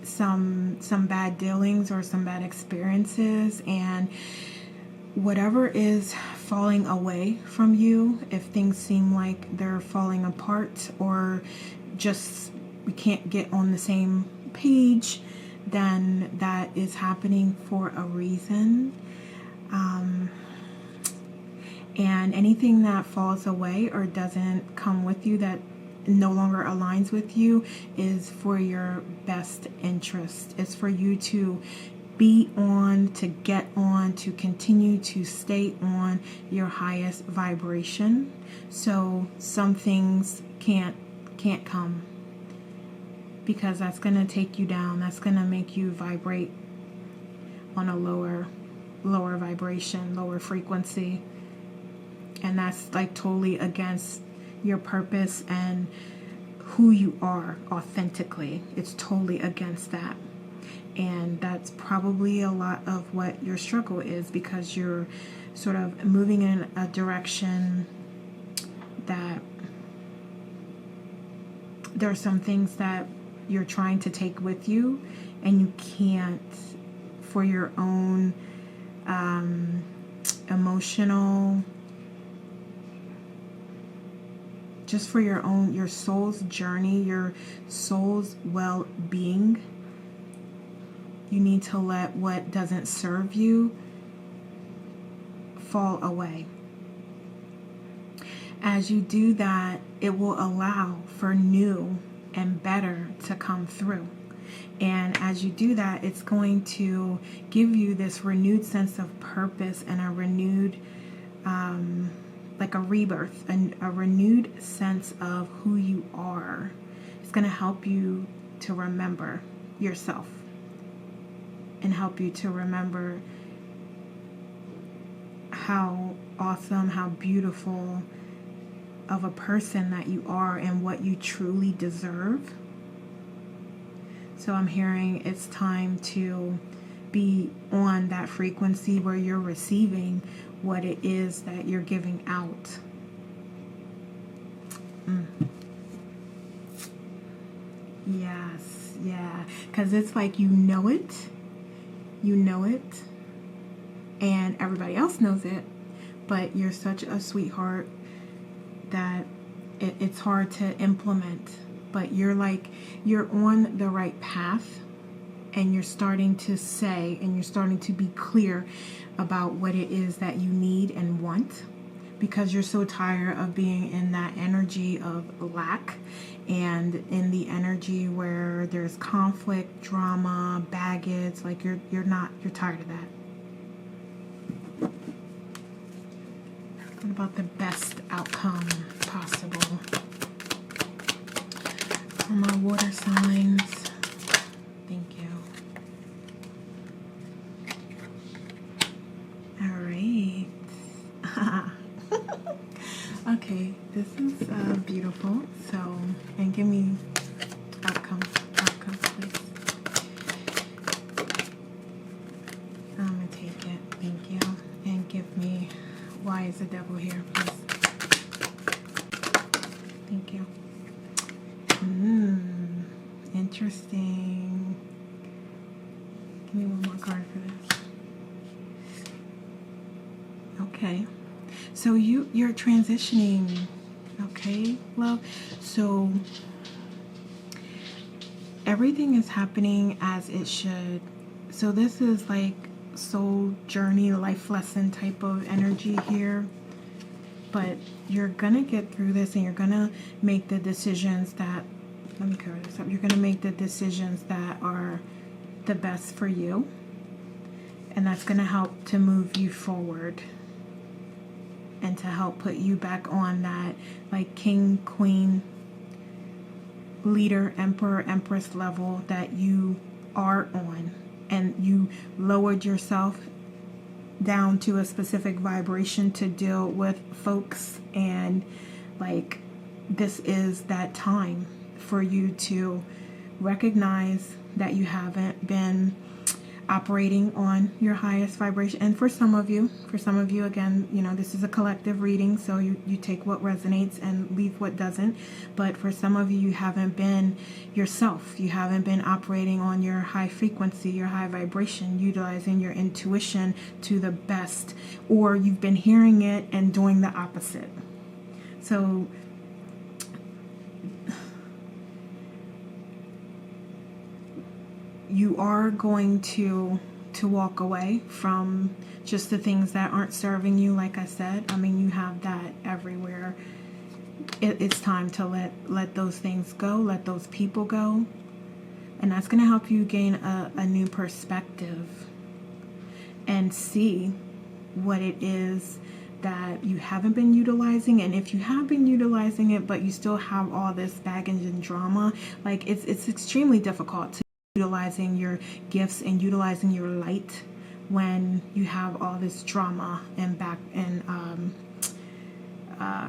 some bad dealings or some bad experiences, and whatever is falling away from you, if things seem like they're falling apart, or just we can't get on the same page, then that is happening for a reason. And anything that falls away or doesn't come with you, that no longer aligns with you, is for your best interest. It's for you to be on, to get on, to continue to stay on your highest vibration. So some things can't come, because that's going to take you down. That's going to make you vibrate on a lower vibration, lower frequency. And that's like totally against your purpose and who you are authentically. It's totally against that. And that's probably a lot of what your struggle is, because you're sort of moving in a direction that there are some things that you're trying to take with you, and you can't, for your own emotional, just for your soul's journey, your soul's well-being. You need to let what doesn't serve you fall away. As you do that, it will allow for new and better to come through. And as you do that, it's going to give you this renewed sense of purpose and a renewed, like a rebirth, and a renewed sense of who you are. It's going to help you to remember yourself, and help you to remember how awesome, how beautiful of a person that you are, and what you truly deserve. So I'm hearing it's time to be on that frequency where you're receiving what it is that you're giving out. Yes, yeah, because it's like you know it, and everybody else knows it, but you're such a sweetheart that it's hard to implement. But you're on the right path, and you're starting to say, and you're starting to be clear about what it is that you need and want, because you're so tired of being in that energy of lack and in the energy where there's conflict, drama, baggage. Like you're tired of that. What about the best outcome possible for my water signs? Thank you. All right. Okay, this is beautiful. So, and give me outcome, please. I'm gonna take it. Thank you. And give me, why is the devil here, please? Thank you. Interesting. Give me one more card for this. Okay. So you're transitioning, okay, love? So everything is happening as it should. So this is like soul journey, life lesson type of energy here. But you're gonna get through this, and you're gonna make the decisions that, let me cover this up. You're gonna make the decisions that are the best for you. And that's gonna help to move you forward, and to help put you back on that like king, queen, leader, emperor, empress level that you are on. And you lowered yourself down to a specific vibration to deal with folks, and like this is that time for you to recognize that you haven't been operating on your highest vibration. And for some of you, again, you know, this is a collective reading, so you take what resonates and leave what doesn't. But for some of you, you haven't been yourself. You haven't been operating on your high frequency, your high vibration, utilizing your intuition to the best, or you've been hearing it and doing the opposite. So you are going to walk away from just the things that aren't serving you. Like I said, I mean, you have that everywhere. It's time to let those things go, let those people go, and that's going to help you gain a new perspective and see what it is that you haven't been utilizing. And if you have been utilizing it, but you still have all this baggage and drama, like it's extremely difficult to utilizing your gifts and utilizing your light when you have all this drama and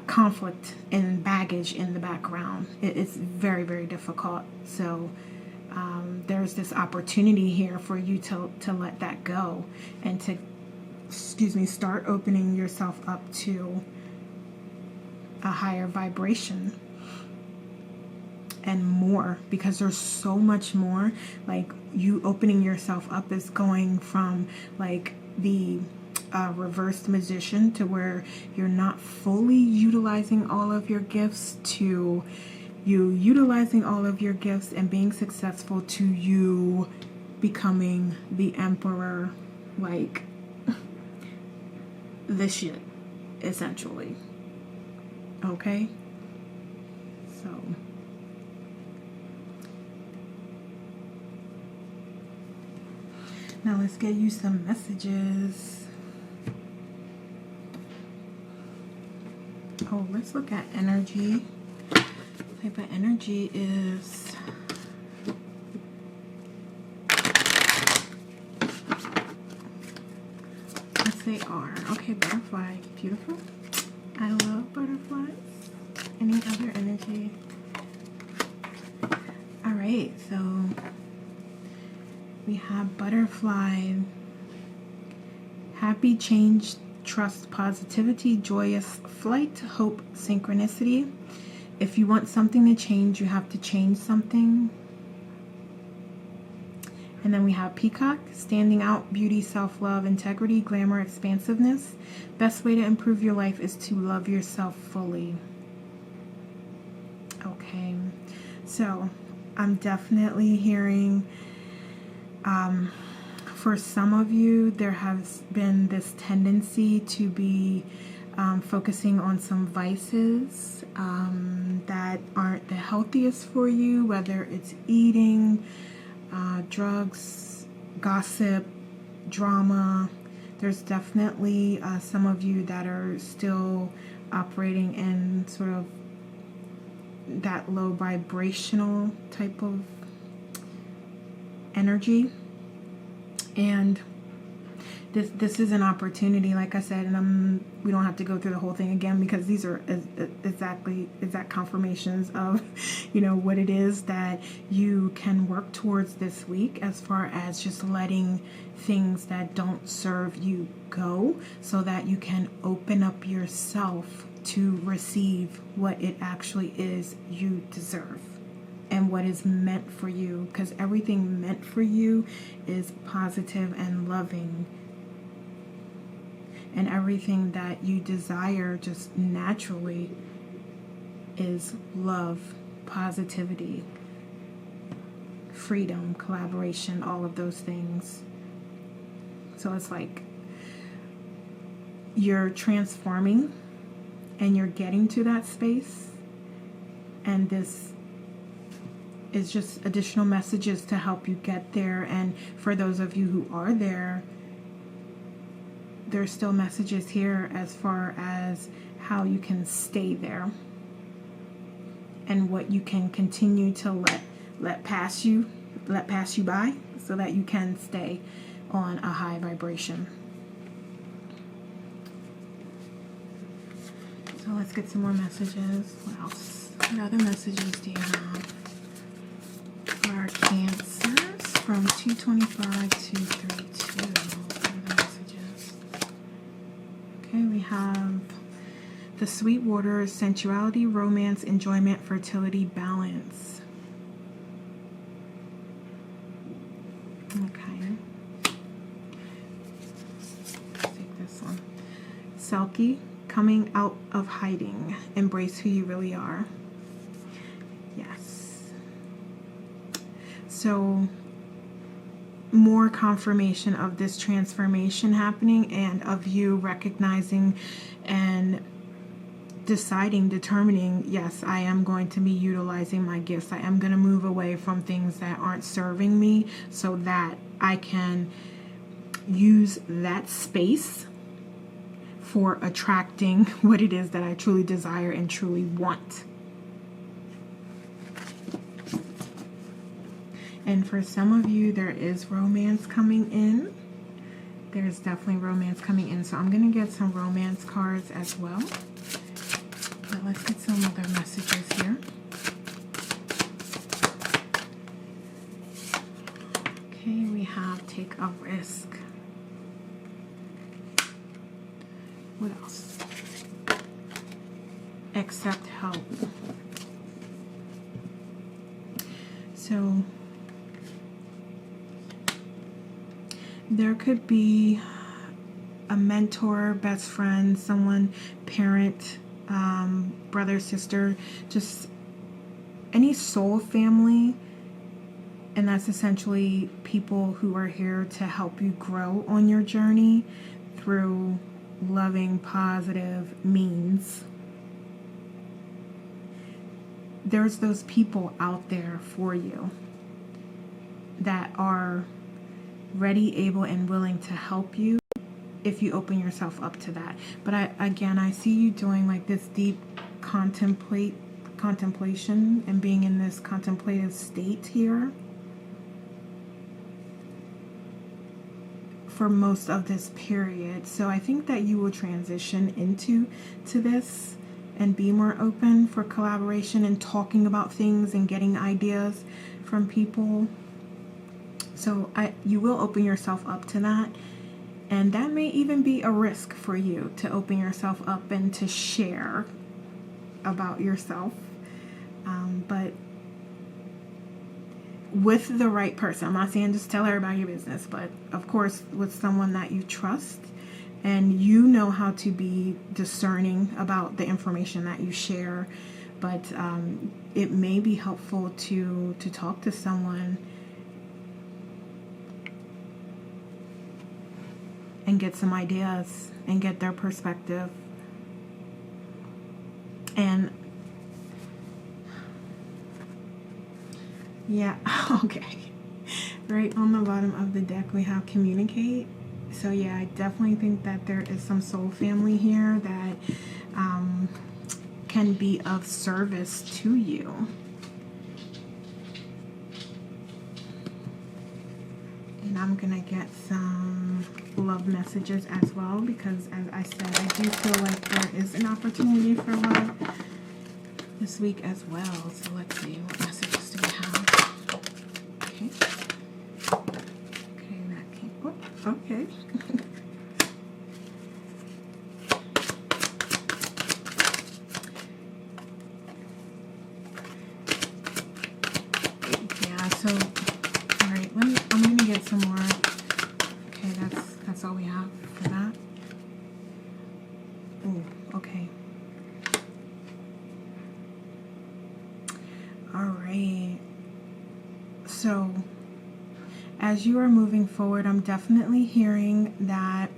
conflict and baggage in the background. It's very, very difficult. So there's this opportunity here for you to let that go, and to start opening yourself up to a higher vibration and more, because there's so much more. Like, you opening yourself up is going from like the reversed magician, to where you're not fully utilizing all of your gifts, to you utilizing all of your gifts and being successful, to you becoming the emperor, like the shit, essentially. Okay? So now let's get you some messages. Oh, let's look at energy. What type of energy is... Yes, they are. Okay, butterfly. Beautiful. I love butterflies. Any other energy? Alright, so We have butterfly, happy change, trust, positivity, joyous flight, hope, synchronicity. If you want something to change, you have to change something. And then we have peacock, standing out, beauty, self-love, integrity, glamour, expansiveness. Best way to improve your life is to love yourself fully. Okay, so I'm definitely hearing, for some of you, there has been this tendency to be focusing on some vices that aren't the healthiest for you, whether it's eating, drugs, gossip, drama. There's definitely some of you that are still operating in sort of that low vibrational type of energy. And this is an opportunity, like I said, and we don't have to go through the whole thing again, because these are exact confirmations of, you know, what it is that you can work towards this week, as far as just letting things that don't serve you go, so that you can open up yourself to receive what it actually is you deserve and what is meant for you, because everything meant for you is positive and loving. And everything that you desire just naturally is love, positivity, freedom, collaboration, all of those things. So it's like you're transforming and you're getting to that space. And this is just additional messages to help you get there. And for those of you who are there, there's still messages here as far as how you can stay there and what you can continue to let pass you by, so that you can stay on a high vibration. So let's get some more messages. What else? What other messages do you have for our Cancers from 225 to 32? Okay, we have the sweet water, sensuality, romance, enjoyment, fertility, balance. Okay. Let's take this one. Selkie, coming out of hiding. Embrace who you really are. Yes. So, more confirmation of this transformation happening, and of you recognizing and determining, yes, I am going to be utilizing my gifts. I am going to move away from things that aren't serving me, so that I can use that space for attracting what it is that I truly desire and truly want. And for some of you, there is romance coming in. There's definitely romance coming in. So I'm going to get some romance cards as well. But let's get some other messages here. Okay, we have take a risk. What else? Accept help. So there could be a mentor, best friend, someone, parent, brother, sister, just any soul family. And that's essentially people who are here to help you grow on your journey through loving, positive means. There's those people out there for you that are ready, able, and willing to help you if you open yourself up to that. But I see you doing like this deep contemplation and being in this contemplative state here for most of this period. So I think that you will transition into this and be more open for collaboration and talking about things and getting ideas from people. So you will open yourself up to that. And that may even be a risk for you, to open yourself up and to share about yourself. But with the right person. I'm not saying just tell everybody your business, but of course with someone that you trust and you know how to be discerning about the information that you share. But it may be helpful to talk to someone and get some ideas and get their perspective. And yeah, okay. Right on the bottom of the deck we have communicate. So yeah, I definitely think that there is some soul family here that can be of service to you. And I'm gonna get some love messages as well, because as I said, I do feel like there is an opportunity for love this week as well. So let's see, what messages do we have? Okay. Okay, that came. Oh, okay. Yeah. So, all right. I'm gonna get some more. Okay, that's all we have for that. Oh, okay. All right. So, as you are moving forward, I'm definitely hearing that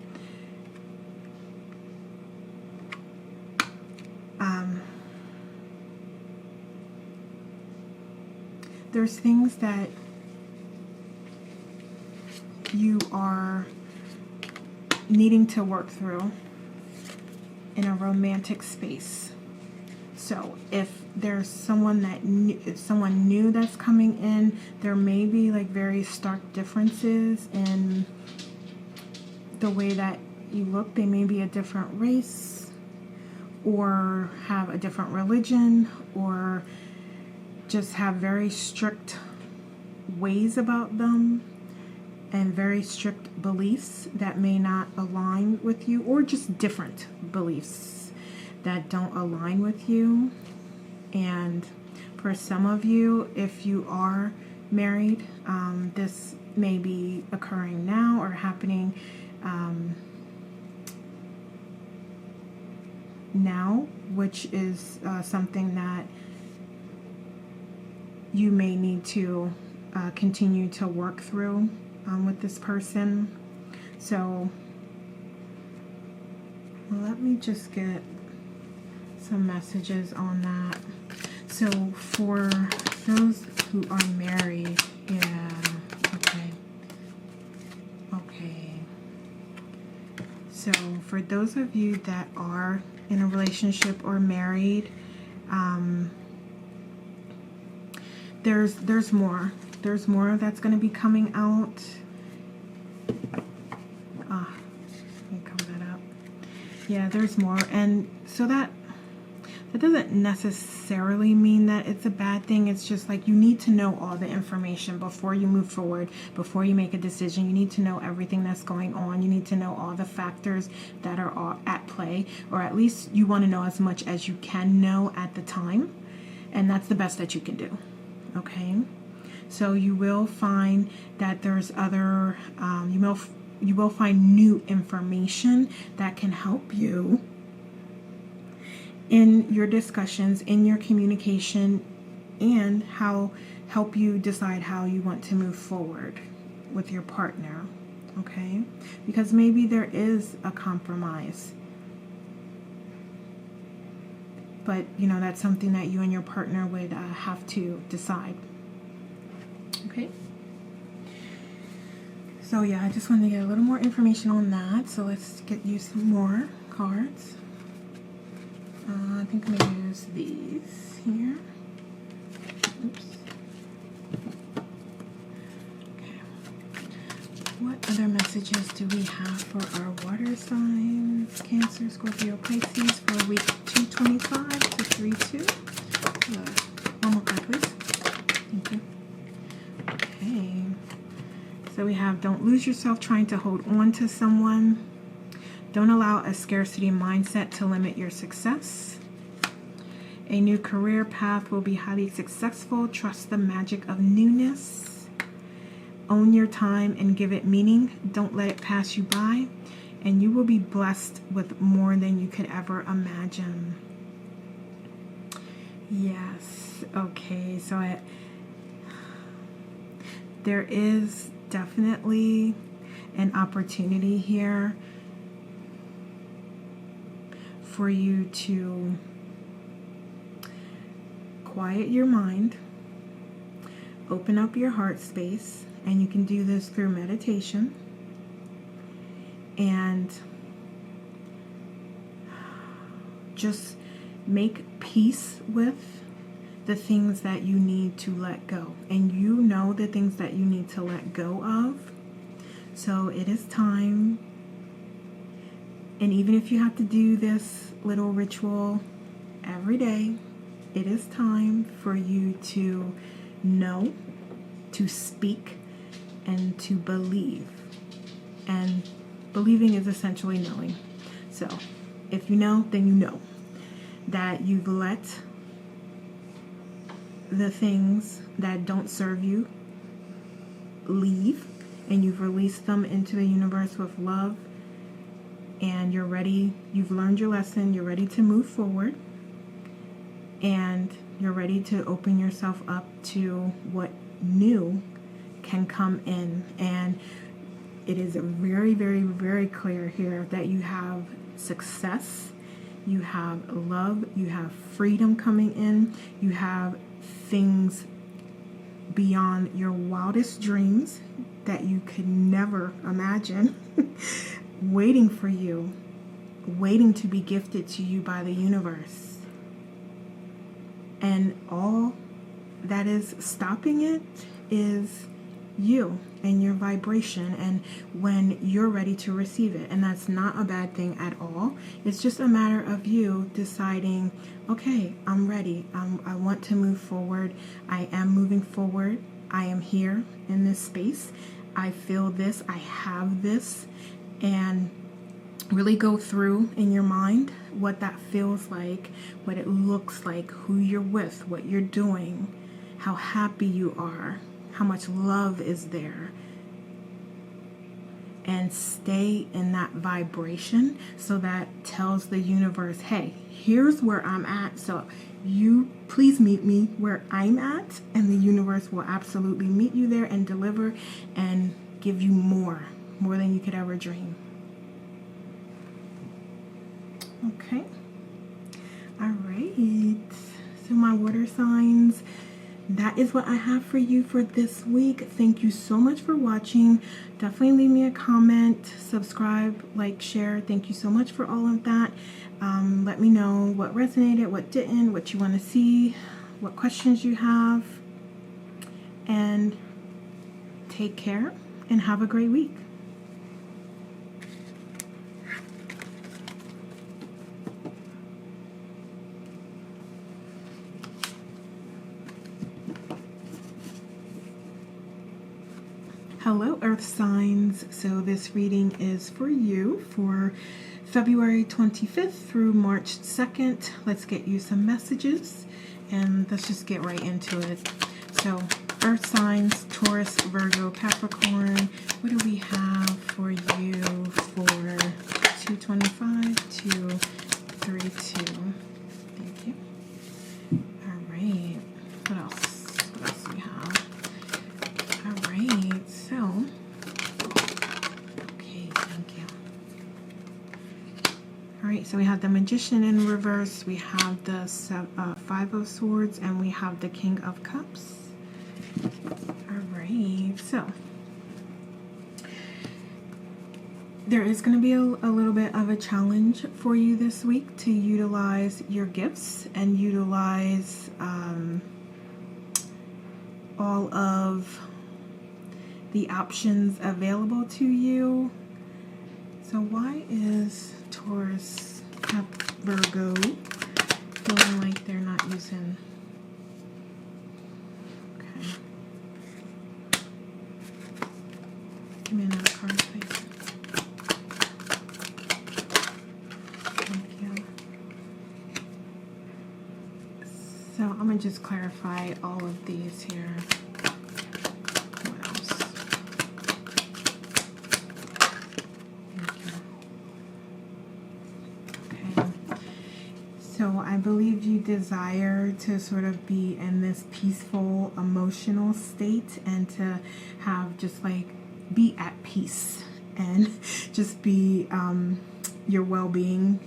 there's things that you are needing to work through in a romantic space. So if there's someone new that's coming in, there may be like very stark differences in the way that you look. They may be a different race, or have a different religion, or just have very strict ways about them and very strict beliefs that may not align with you, or just different beliefs that don't align with you. And for some of you, if you are married, this may be occurring now or happening now, which is something that you may need to continue to work through with this person. So let me just get some messages on that. So for those who are married, yeah, okay. So for those of you that are in a relationship or married, there's more. There's more that's going to be coming out. Let me cover that up. Yeah, there's more. And so that doesn't necessarily mean that it's a bad thing. It's just like you need to know all the information before you move forward, before you make a decision. You need to know everything that's going on. You need to know all the factors that are all at play, or at least you want to know as much as you can know at the time. And that's the best that you can do. Okay? So you will find that there's other, you will find new information that can help you in your discussions, in your communication, and help you decide how you want to move forward with your partner. Okay? Because maybe there is a compromise. But, that's something that you and your partner would have to decide. Okay? So, yeah, I just wanted to get a little more information on that. So, let's get you some more cards. I think I'm going to use these here. Oops. Okay. What other messages do we have for our water signs? Cancer, Scorpio, Pisces for week 225 to 32. One more card, please. Thank you. Okay. So we have, don't lose yourself trying to hold on to someone. Don't allow a scarcity mindset to limit your success. A new career path will be highly successful. Trust the magic of newness. Own your time and give it meaning. Don't let it pass you by. And you will be blessed with more than you could ever imagine. Yes. Okay. So there is definitely an opportunity here for you to quiet your mind, open up your heart space, and you can do this through meditation, and just make peace with the things that you need to let go. And you know the things that you need to let go of. So it is time. And even if you have to do this little ritual every day, it is time for you to know, to speak, and to believe. And believing is essentially knowing. So if you know, then you know that you've let the things that don't serve you leave, and you've released them into the universe with love, and you're ready. You've learned your lesson. You're ready to move forward, and you're ready to open yourself up to what new can come in. And it is very, very, very clear here that you have success, you have love, you have freedom coming in, you have things beyond your wildest dreams that you could never imagine waiting for you, waiting to be gifted to you by the universe. And all that is stopping it is you and your vibration, and when you're ready to receive it. And that's not a bad thing at all. It's just a matter of you deciding, okay, I'm ready. I want to move forward. I am moving forward. I am here in this space. I feel this. I have this. And really go through in your mind what that feels like, what it looks like, who you're with, what you're doing, how happy you are, how much love is there. And stay in that vibration, so that tells the universe, hey, here's where I'm at, so you please meet me where I'm at, and the universe will absolutely meet you there and deliver and give you more than you could ever dream. Okay. All right. So my water signs, that is what I have for you for this week. Thank you so much for watching. Definitely leave me a comment, subscribe, like, share. Thank you so much for all of that. Let me know what resonated, what didn't, what you want to see, what questions you have. And take care and have a great week. Hello, Earth signs. So this reading is for you for February 25th through March 2nd. Let's get you some messages and let's just get right into it. So Earth signs, Taurus, Virgo, Capricorn. What do we have for you for 225 to 32? Thank you. All right. What else? What else do we have? All right. So, okay, thank you. All right, so we have the Magician in reverse, we have the Five of Swords, and we have the King of Cups. All right, so there is going to be a little bit of a challenge for you this week to utilize your gifts and utilize all of the options available to you. So why is Taurus, Virgo feeling like they're not using? Okay. I'm going to just clarify all of these here. What else? Okay. So I believe you desire to sort of be in this peaceful emotional state and to have just like be at peace and just be your well-being,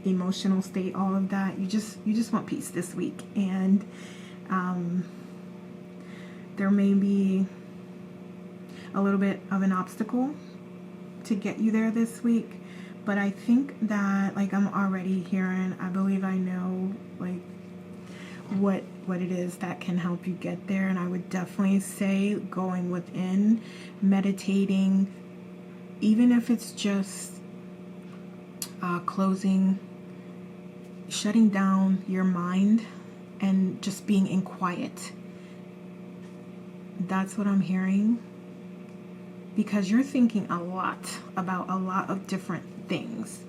emotional state, all of that. You just want peace this week, and there may be a little bit of an obstacle to get you there this week, but I think that, like, I'm already hearing, I believe I know like what it is that can help you get there. And I would definitely say going within, meditating, even if it's just closing, shutting down your mind and just being in quiet. That's what I'm hearing, because you're thinking a lot about a lot of different things: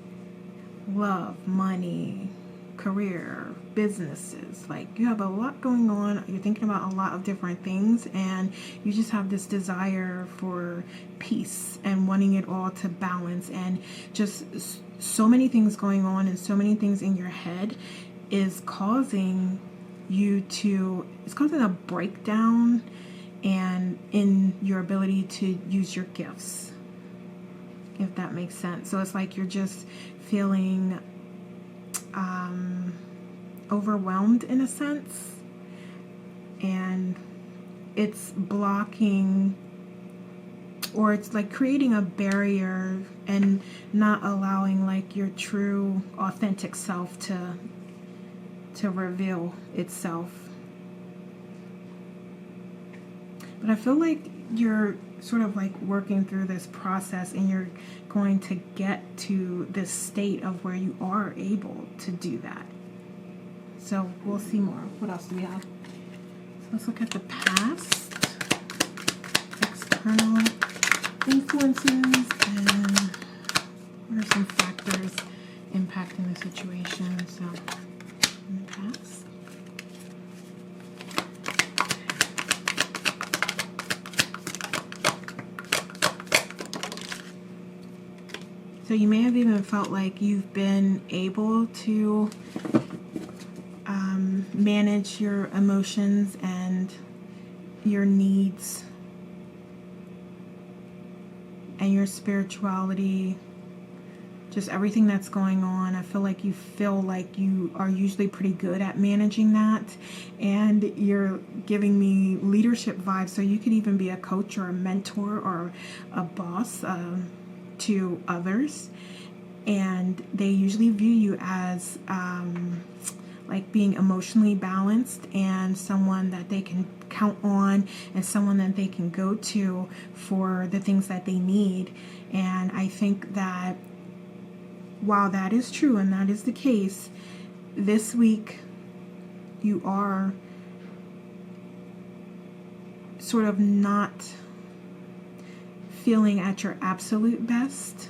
love, money, career, businesses. Like, you have a lot going on. You're thinking about a lot of different things, and you just have this desire for peace and wanting it all to balance, and just so many things going on and so many things in your head is causing it's causing a breakdown and in your ability to use your gifts, if that makes sense. So it's like you're just feeling overwhelmed in a sense, and it's blocking, or it's like creating a barrier and not allowing like your true authentic self to reveal itself. But I feel like you're sort of like working through this process, and you're going to get to this state of where you are able to do that. So we'll see more. What else do we have? So let's look at the past, external influences, and what are some factors impacting the situation. So in the past. So you may have even felt like you've been able to manage your emotions and your needs and your spirituality, just everything that's going on. I feel like you are usually pretty good at managing that, and you're giving me leadership vibes. So you could even be a coach or a mentor or a boss to others, and they usually view you as like being emotionally balanced and someone that they can count on and someone that they can go to for the things that they need. And I think that while that is true and that is the case, this week you are sort of not feeling at your absolute best.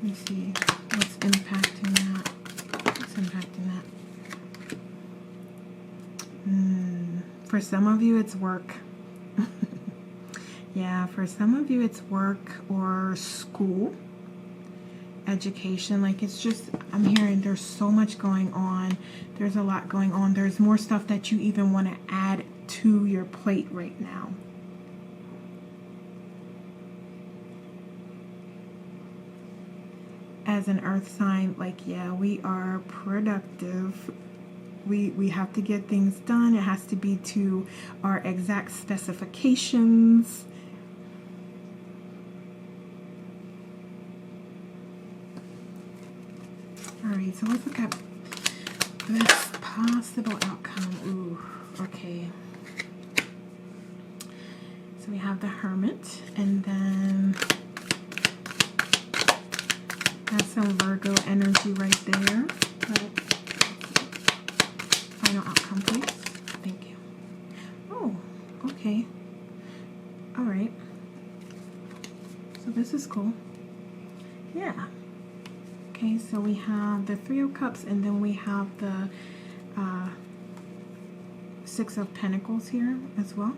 Let me see what's impacting that. What's impacting that? For some of you, it's work. Yeah, for some of you, it's work or school, education. Like, it's just, I'm hearing there's so much going on. There's a lot going on. There's more stuff that you even want to add to your plate right now. As an earth sign, like, yeah, we are productive. We have to get things done. It has to be to our exact specifications. Alright, so let's look at this possible outcome. Ooh, okay. So we have the Hermit, and then that's some Virgo energy right there. But final outcome, please. Thank you. Oh, okay. Alright. So this is cool. Yeah. Okay, so we have the Three of Cups, and then we have the Six of Pentacles here as well.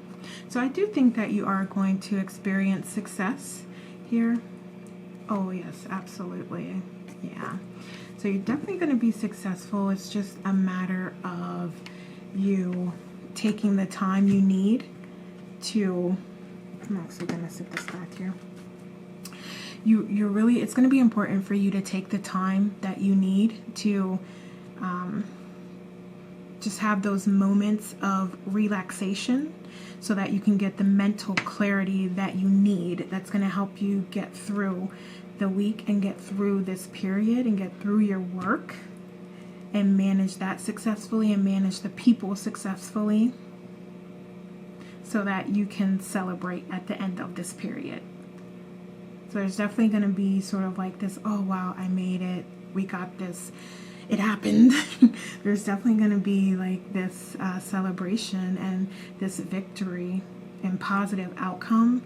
So I do think that you are going to experience success here. Oh yes, absolutely. Yeah. So you're definitely going to be successful. It's just a matter of you taking the time you need to... I'm actually going to sit this back here. You're really... It's going to be important for you to take the time that you need to just have those moments of relaxation so that you can get the mental clarity that you need. That's going to help you get through the week and get through this period and get through your work and manage that successfully and manage the people successfully so that you can celebrate at the end of this period. So there's definitely going to be sort of like this, oh wow, I made it, we got this, it happened. There's definitely going to be like this celebration and this victory and positive outcome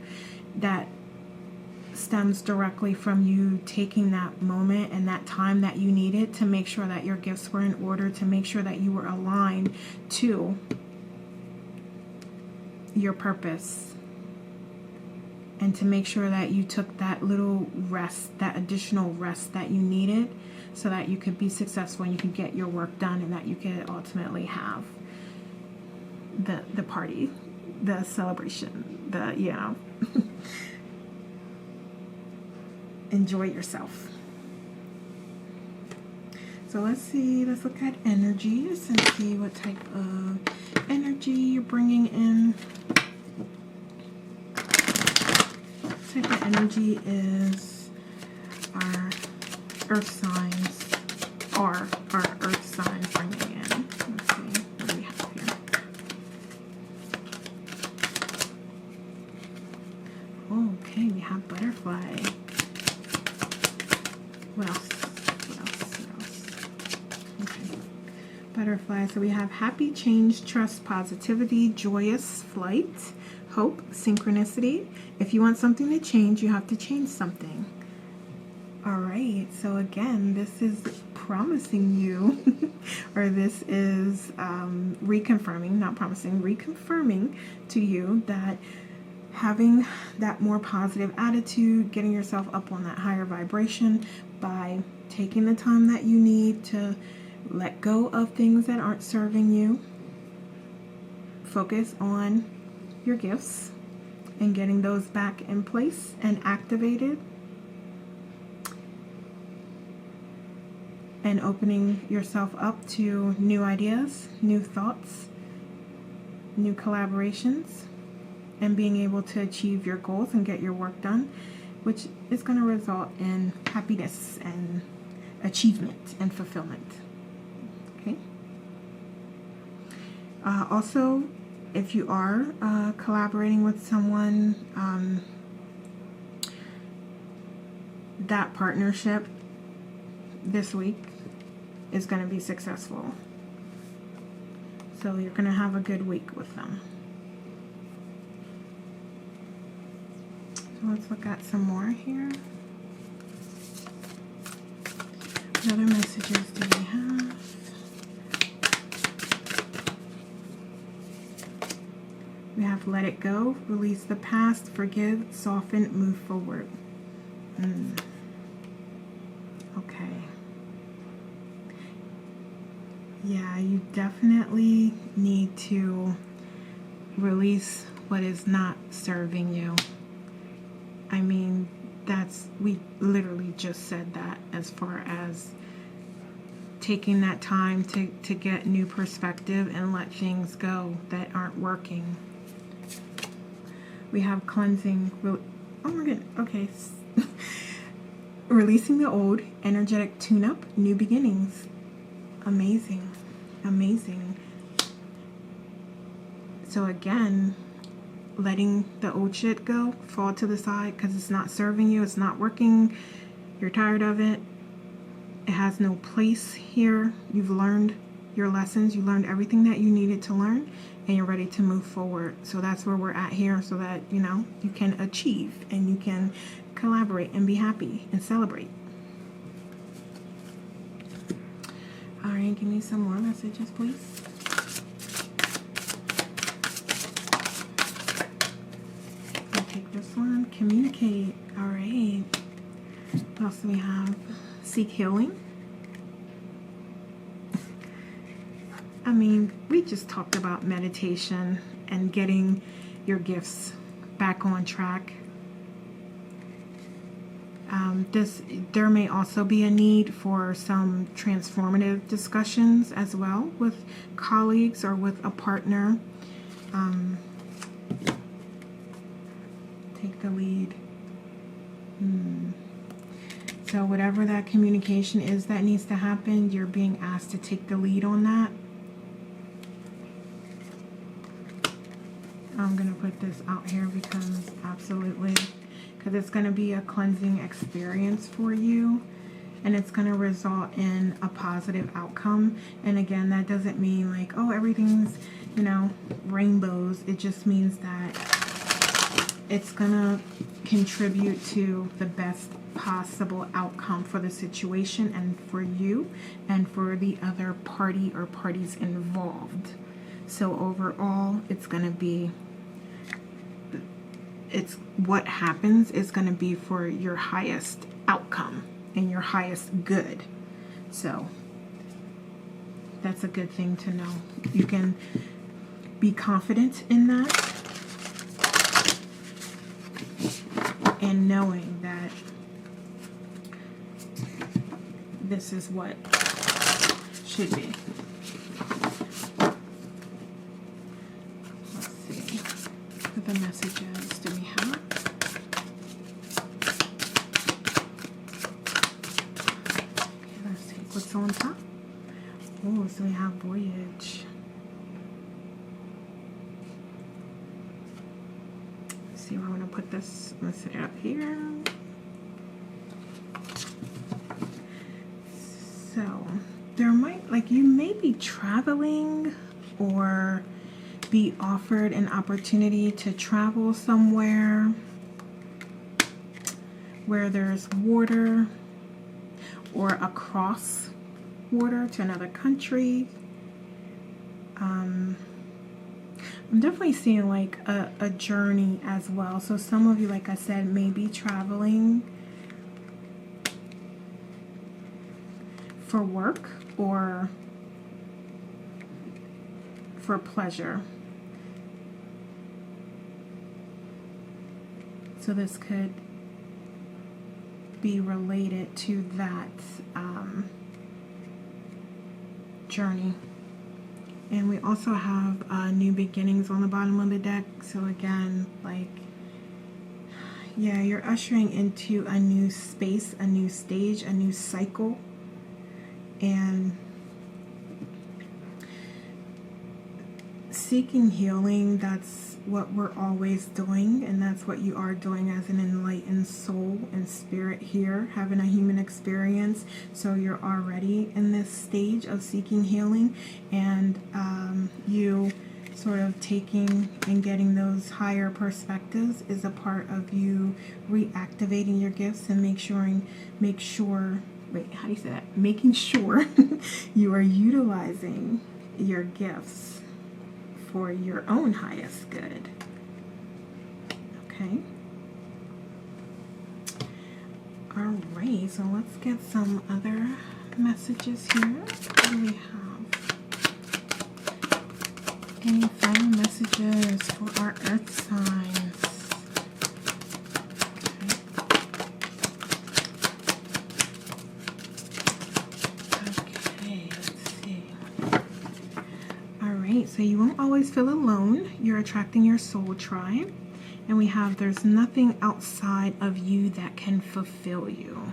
that stems directly from you taking that moment and that time that you needed to make sure that your gifts were in order, to make sure that you were aligned to your purpose, and to make sure that you took that little rest, that additional rest that you needed so that you could be successful and you could get your work done and that you could ultimately have the party, the celebration, the, you know, enjoy yourself. So let's see, let's look at energies and see what type of energy you're bringing in. What type of energy is our earth signs, our earth signs bringing in? Let's see, what do we have here? Okay, we have butterfly. What else? Okay. Butterfly. So we have happy, change, trust, positivity, joyous, flight, hope, synchronicity. If you want something to change, you have to change something. All right. So again, this is promising you, or this is reconfirming, not promising, reconfirming to you that having that more positive attitude, getting yourself up on that higher vibration by taking the time that you need to let go of things that aren't serving you, focus on your gifts and getting those back in place and activated, and opening yourself up to new ideas, new thoughts, new collaborations, and being able to achieve your goals and get your work done, which is going to result in happiness and achievement and fulfillment. Okay. Also, if you are collaborating with someone, that partnership this week is going to be successful. So you're going to have a good week with them. So let's look at some more here. What other messages do we have? We have let it go, release the past, forgive, soften, move forward. Okay. Yeah, you definitely need to release what is not serving you. I mean, we literally just said that, as far as taking that time to get new perspective and let things go that aren't working. We have cleansing. Oh my god. Okay. Releasing the old, energetic tune-up, new beginnings. Amazing. Amazing. So again, letting the old shit go, fall to the side because it's not serving you, it's not working, you're tired of it, it has no place here. You've learned your lessons, you learned everything that you needed to learn, and you're ready to move forward. So that's where we're at here, so that, you know, you can achieve and you can collaborate and be happy and celebrate. All right, give me some more messages, please. I'll take this one. Communicate. All right. What else do we have? Seek healing. I mean, we just talked about meditation and getting your gifts back on track. There may also be a need for some transformative discussions as well with colleagues or with a partner. Take the lead. So whatever that communication is that needs to happen, you're being asked to take the lead on that. I'm going to put this out here because it's going to be a cleansing experience for you, and it's going to result in a positive outcome. And again, that doesn't mean like, oh, everything's, you know, rainbows. It just means that it's going to contribute to the best possible outcome for the situation and for you and for the other party or parties involved. So overall, it's going to be, what happens is going to be for your highest outcome and your highest good. So that's a good thing to know. You can be confident in that and knowing that this is what should be. Let's see. What the messages do we have? Okay, let's take what's on top. Oh, so we have voyage. Let's see where I want to put this. Let's set it up here. So there might, like, you may be traveling or be offered an opportunity to travel somewhere where there's water or across water to another country. I'm definitely seeing like a journey as well. So some of you, like I said, may be traveling for work or for pleasure. So this could be related to that journey. And we also have new beginnings on the bottom of the deck. So again, like, yeah, you're ushering into a new space, a new stage, a new cycle. And seeking healing, that's what we're always doing, and that's what you are doing as an enlightened soul and spirit here, having a human experience. So you're already in this stage of seeking healing, and you sort of taking and getting those higher perspectives is a part of you reactivating your gifts and making sure you are utilizing your gifts for your own highest good. Okay. All right, so let's get some other messages here. What do we have? Any final messages for our earth signs? So you won't always feel alone. You're attracting your soul tribe. And we have, there's nothing outside of you that can fulfill you.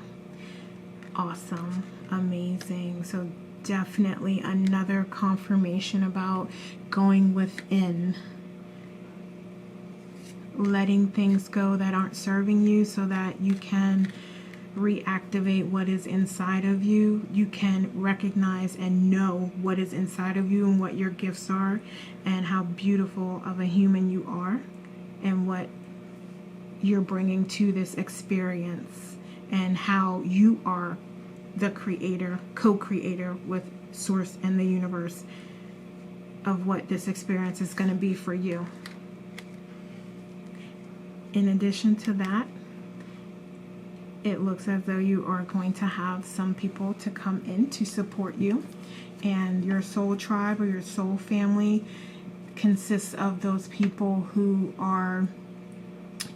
Awesome. Amazing. So definitely another confirmation about going within. Letting things go that aren't serving you so that you can reactivate what is inside of you. You can recognize and know what is inside of you and what your gifts are and how beautiful of a human you are and what you're bringing to this experience, and how you are the creator, co-creator with Source and the universe of what this experience is going to be for you. In addition to that, it looks as though you are going to have some people to come in to support you, and your soul tribe or your soul family consists of those people who are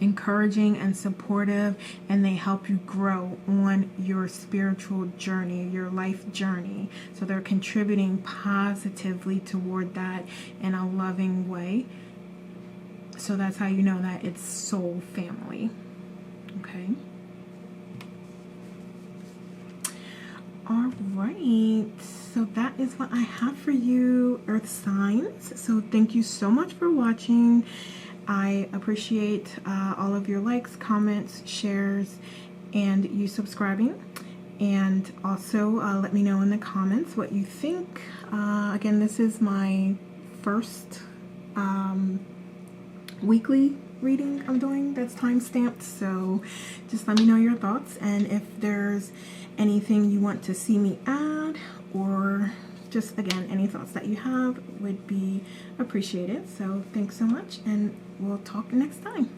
encouraging and supportive, and they help you grow on your spiritual journey, your life journey. So they're contributing positively toward that in a loving way. So that's how you know that it's soul family. Okay. All right, so that is what I have for you, Earth signs. So thank you so much for watching. I appreciate all of your likes, comments, shares, and you subscribing. And also let me know in the comments what you think. Again, this is my first weekly reading I'm doing that's time stamped, so just let me know your thoughts, and if there's anything you want to see me add, or just again any thoughts that you have would be appreciated. So thanks so much, and we'll talk next time.